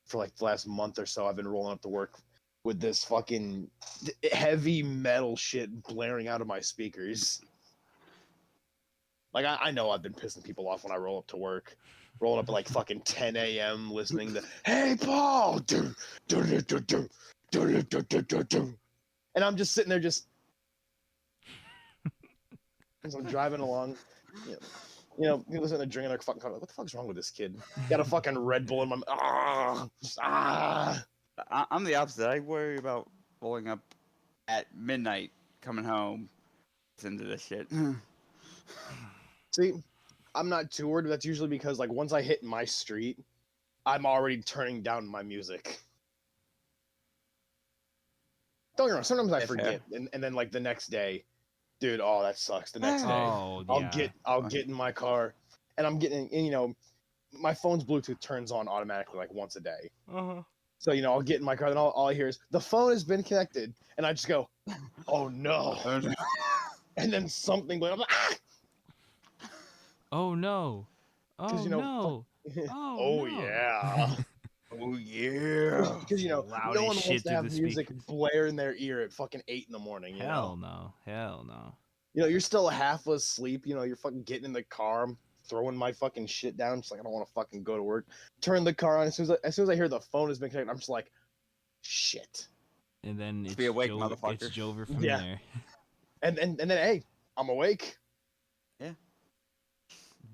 for like the last month or so, I've been rolling up to work with this fucking heavy metal shit blaring out of my speakers. Like, I know I've been pissing people off when I roll up to work. Rolling up at like fucking 10 a.m. listening to, hey, Paul! And I'm just sitting there just, as I'm driving along, you listen to drinking, like, fucking, what the fuck's wrong with this kid? Got a fucking Red Bull in my, I'm the opposite. I worry about rolling up at midnight, coming home, listening to this shit. See, I'm not too worried. That's usually because, like, once I hit my street, I'm already turning down my music. Don't get me wrong, sometimes I That's fair. forget, and then like the next day, dude, oh that sucks. The next day, Oh yeah. I'll get in my car, and I'm getting, and, you know, my phone's Bluetooth turns on automatically like once a day. Uh-huh. So you know, I'll get in my car, and all I hear is the phone has been connected, and I just go, oh no, and then something, but I'm like, ah, Oh no. because Oh you know, no. oh no. yeah. Oh yeah. Because you know, Loud no as one shit wants to through have the music speakers. blare in their ear at fucking 8 in the morning. Hell no. Hell no. You know, you're still half asleep. You know, you're fucking getting in the car. I'm throwing my fucking shit down. Just like I don't want to fucking go to work. Turn the car on. As soon as I hear the phone has been connected, I'm just like, shit. And then it's Be awake, It's motherfucker. Jover from Yeah. there. And then hey, I'm awake. Yeah.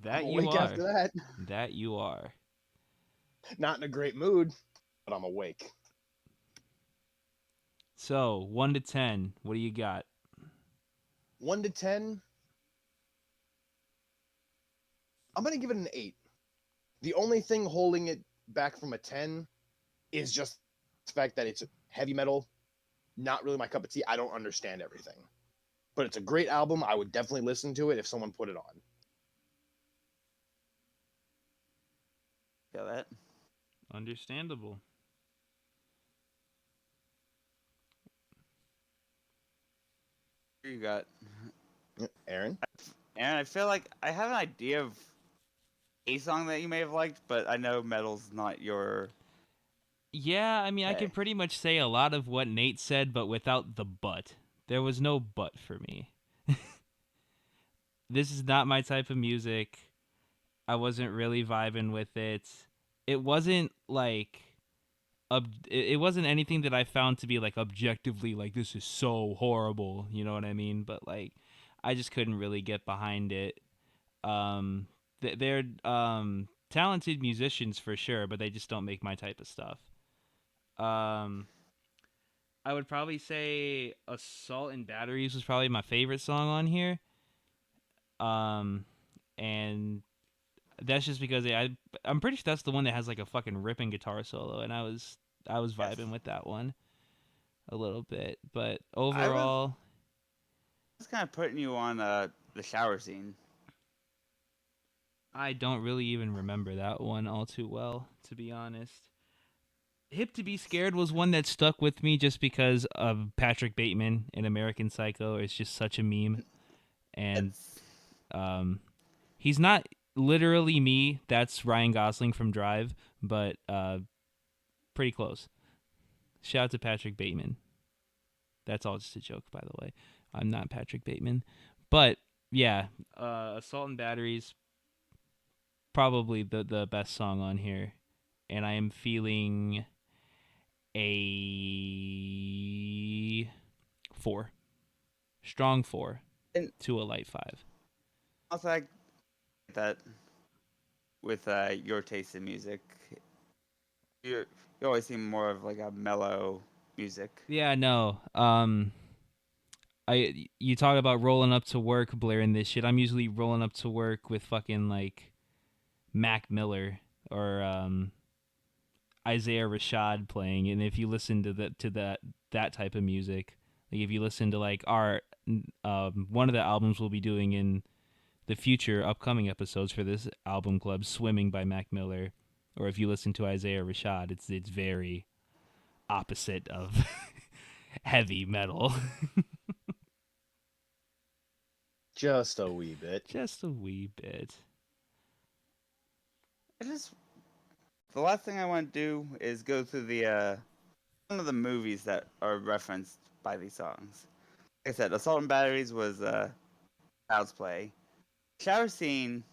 That I'm you awake are. after that. That you are. Not in a great mood, but I'm awake. So 1 to 10, what do you got? 1 to 10. I'm gonna give it an 8. The only thing holding it back from a 10 is just the fact that it's heavy metal. Not really my cup of tea. I don't understand everything. But it's a great album. I would definitely listen to it if someone put it on. Got that. Understandable. Who you got? Aaron? And I feel like I have an idea of a song that you may have liked, but I know metal's not your. Yeah, I mean, I Okay. could pretty much say a lot of what Nate said, but without the but. There was no but for me. This is not my type of music. I wasn't really vibing with it. It wasn't like it wasn't anything that I found to be like objectively like this is so horrible, you know what I mean? But like I just couldn't really get behind it. They're talented musicians for sure, but they just don't make my type of stuff. Um I would probably say Assault and Batteries was probably my favorite song on here. And that's just because I'm pretty sure that's the one that has like a fucking ripping guitar solo, and I was Yes. vibing with that one a little bit, but I overall, was kind of putting you on the shower scene. I don't really even remember that one all too well, to be honest. Hip to Be Scared was one that stuck with me just because of Patrick Bateman in American Psycho. It's just such a meme, and It's, he's not literally me. That's Ryan Gosling from Drive, but pretty close. Shout out to Patrick Bateman. That's all just a joke, by the way. I'm not Patrick Bateman. But, yeah, Assault and Batteries, probably the best song on here. And I am feeling a 4. Strong 4 And to a light 5. also, I get that with your taste in music, you you always seem more of like a mellow music. Yeah, no. You talk about rolling up to work blaring this shit. I'm usually rolling up to work with fucking like Mac Miller or Isaiah Rashad playing, and if you listen to that type of music, like if you listen to like our one of the albums we'll be doing in the future upcoming episodes for this album club, Swimming by Mac Miller, or if you listen to Isaiah Rashad, it's very opposite of heavy metal. Just a wee bit. Just a wee bit. I just the last thing I want to do is go through the some of the movies that are referenced by these songs. Like I said, Assault and Batteries was Child's Play. Shower Scene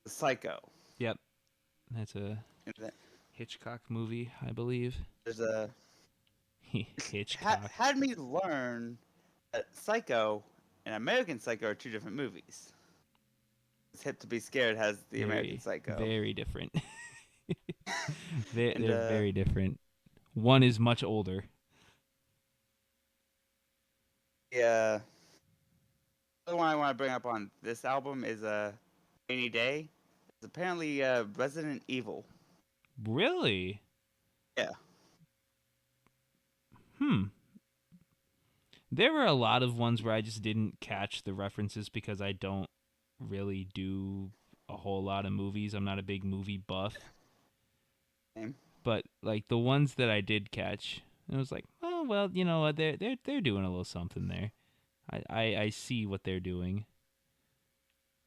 was Psycho. Yep, that's a And then Hitchcock movie, I believe. there's a Hitchcock. had me learn that Psycho and American Psycho are two different movies. Hip to Be Scared has the American Psycho. Very different. And, they're very different. One is much older. Yeah. The other one I want to bring up on this album is Rainy Day. It's apparently Resident Evil. Really? Yeah. There were a lot of ones where I just didn't catch the references because I don't really do a whole lot of movies. I'm not a big movie buff. Same. But like the ones that I did catch, it was like, oh well, you know what, they're doing a little something there. I see what they're doing.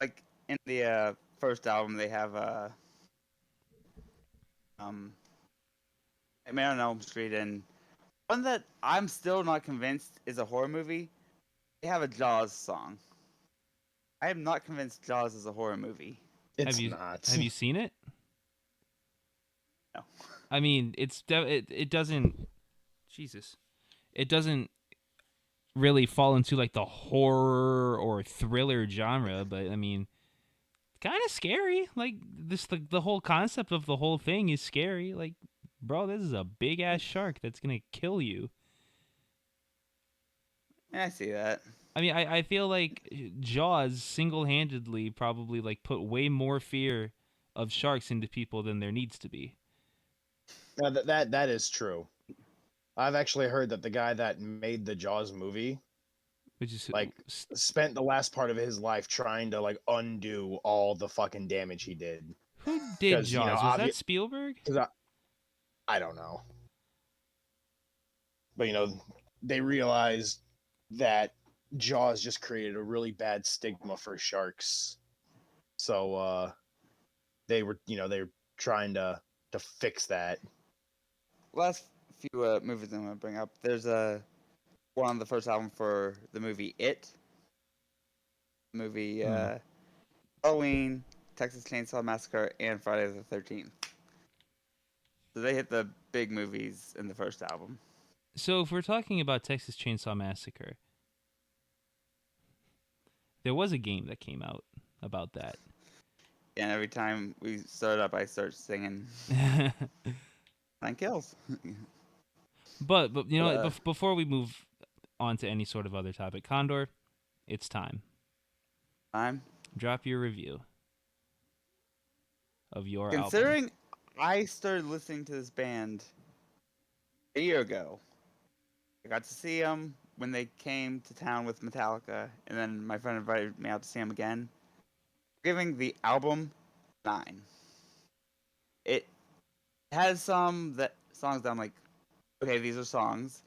Like in the first album, they have Man on Elm Street, and one that I'm still not convinced is a horror movie. They have a Jaws song. I am not convinced Jaws is a horror movie. It's have you not. have you seen it? No. I mean, it doesn't. Jesus, it doesn't really fall into like the horror or thriller genre, but I mean, kind of scary. Like this, the whole concept of the whole thing is scary. Like, bro, this is a big ass shark that's gonna kill you. Yeah, I see that. I mean, I feel like Jaws single-handedly probably like put way more fear of sharks into people than there needs to be. Now, that is true. I've actually heard that the guy that made the Jaws movie, Which is like, spent the last part of his life trying to like undo all the fucking damage he did. who did 'Cause, you know, Jaws? Was that Spielberg? Because I don't know, but you know, they realized that Jaws just created a really bad stigma for sharks, so they were trying to fix that. Last few movies I'm gonna bring up. There's one on the first album for the movie It. Movie Halloween, Texas Chainsaw Massacre, and Friday the 13th. So they hit the big movies in the first album. So if we're talking about Texas Chainsaw Massacre, there was a game that came out about that. And every time we start up, I start singing 9 kills. but you know, before we move on to any sort of other topic, Condor, it's time. Drop your review of your album. Considering I started listening to this band a year ago, I got to see them when they came to town with Metallica, and then my friend invited me out to see them again. Giving the album 9. It has some songs that I'm like, okay, these are songs,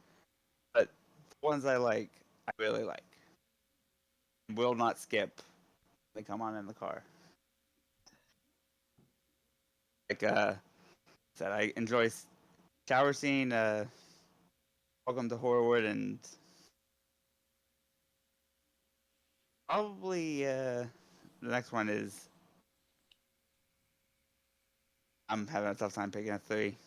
but the ones I like, I really like. Will not skip. They come on in the car. Like said, I enjoy Shower Scene, Welcome to Horrorwood, and probably the next one is I'm having a tough time picking a 3.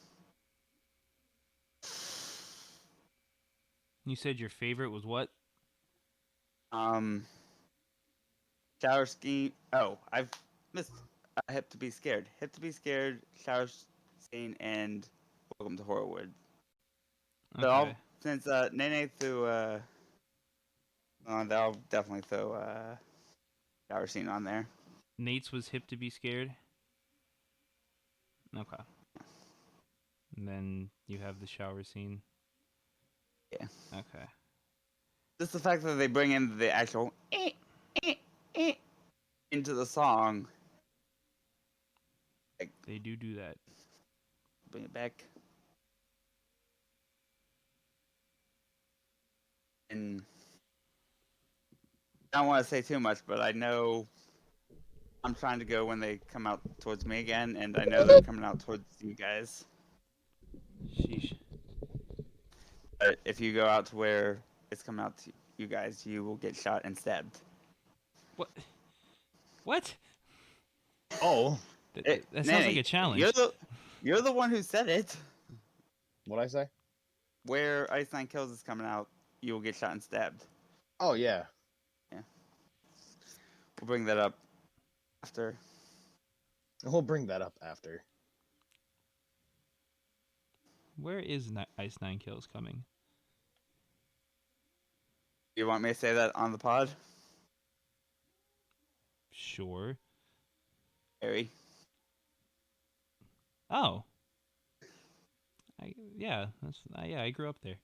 You said your favorite was what? Shower skiing. Oh, I've missed Hip to Be Scared. Hip to Be Scared, shower skiing, and Welcome to Horrorwood. So Okay. since Nene threw, I'll definitely throw shower scene on there. Nate's was Hip to Be Scared. Okay. And then you have the shower scene. Yeah. Okay. Just the fact that they bring in the actual into the song, like They do that. bring it back. And I don't want to say too much, but I know I'm trying to go when they come out towards me again, and I know they're coming out towards you guys. Sheesh. But if you go out to where it's coming out to you guys, you will get shot and stabbed. What? What? Oh, That sounds like a challenge. You're the one who said it. what'd I say? Where Ice Nine Kills is coming out, you will get shot and stabbed. Oh, yeah. We'll bring that up after. We'll bring that up after. Where is Ice Nine Kills coming? You want me to say that on the pod? Sure. Harry. Oh. I grew up there.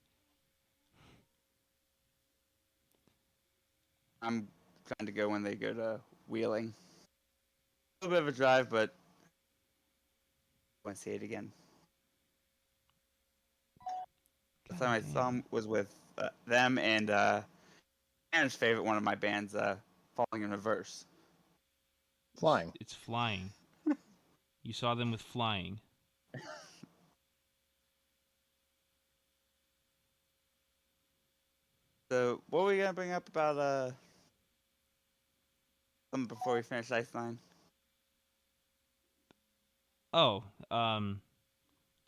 I'm trying to go when they go to Wheeling. A little bit of a drive, but I want to see it again. The time I saw them was with them and Anna's favorite one of my bands, Falling in Reverse. Flying. It's Flying. You saw them with Flying. So, what were we gonna bring up about something before we finish Ice Nine? Oh,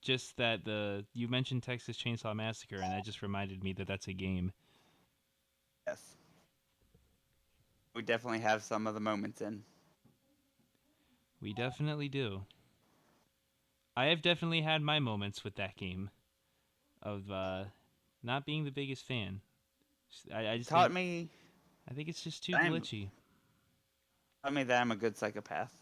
just that you mentioned Texas Chainsaw Massacre, and that just reminded me that that's a game. Yes. We definitely have some of the moments in. We definitely do. I have definitely had my moments with that game of not being the biggest fan. I just Taught think, me I think it's just too I'm- glitchy. that I'm a good psychopath.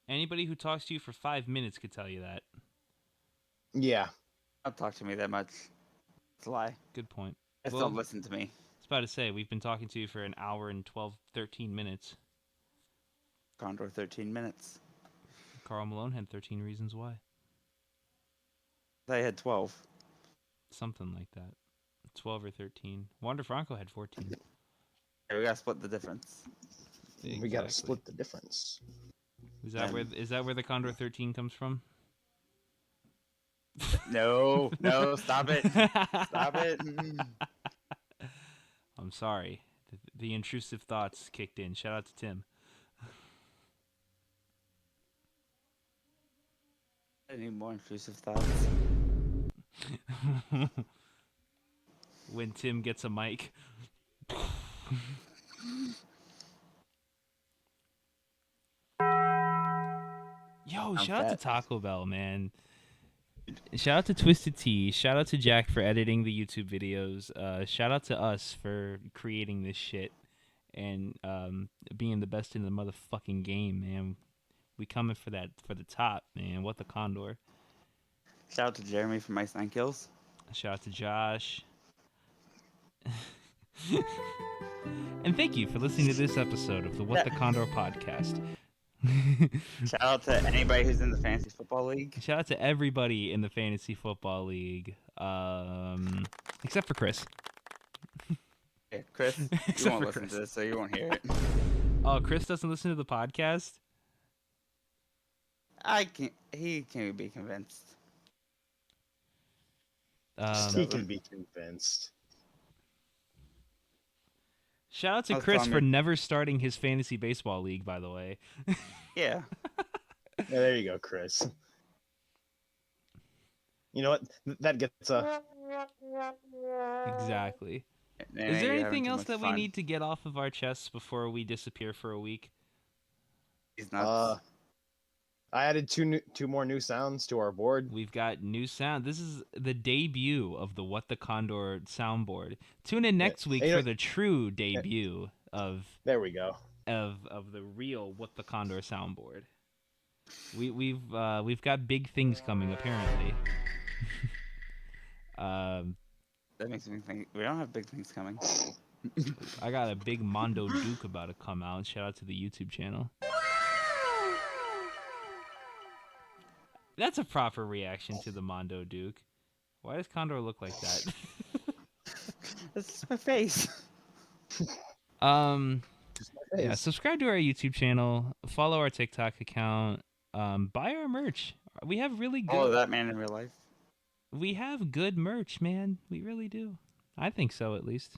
Anybody who talks to you for 5 minutes could tell you that. Yeah. Don't talk to me that much. It's a lie. Good point. Just Well, don't listen to me. I was about to say, we've been talking to you for an hour and 13 minutes. Condor 13 minutes. Carl Malone had 13 reasons why. I had 12. Something like that. 12 or 13. Wander Franco had 14. Okay, we gotta split the difference. We gotta split the difference. Is that where the Condor 13 comes from? No, stop it. Stop it. I'm sorry. The intrusive thoughts kicked in. Shout out to Tim. I need more intrusive thoughts. When Tim gets a mic. Yo, shout out to Taco Bell, man. Shout out to Twisted Tea. Shout out to Jack for editing the YouTube videos. Shout out to us for creating this shit and being the best in the motherfucking game, man. We coming for the top, man. What the Condor. Shout out to Jeremy from Ice Nine Kills. Shout out to Josh. And thank you for listening to this episode of the What the Condor podcast. Shout out to anybody who's in the Fantasy Football League. Shout out to everybody in the Fantasy Football League, except for Chris. Yeah, Chris, you won't listen to this, so you won't hear it. Oh, Chris doesn't listen to the podcast? He can't be convinced. He can be convinced. Shout out to Chris for never starting his fantasy baseball league, by the way. Yeah. Yeah, there you go, Chris. You know what? That gets a. Exactly. Now Is there you're having anything too else much that we fun. need to get off of our chests before we disappear for a week? He's nuts. I added two more new sounds to our board. We've got new sound. This is the debut of the What the Condor soundboard. Tune in next week And, you for know, the true debut of there we go. the real What the Condor soundboard. We've got big things coming apparently. That makes me think we don't have big things coming. I got a big Mondo Duke about to come out. Shout out to the YouTube channel. That's a proper reaction to the Mondo Duke. Why does Condor look like that? That's my face. Yeah, subscribe to our YouTube channel, follow our TikTok account, buy our merch. We have really Oh, good that man in real life. we have good merch, man. We really do. I think so at least.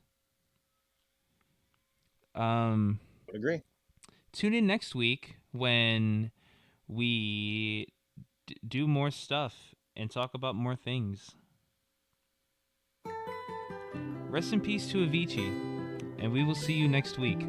Would agree. Tune in next week when we do more stuff and talk about more things. Rest in peace to Avicii, and we will see you next week.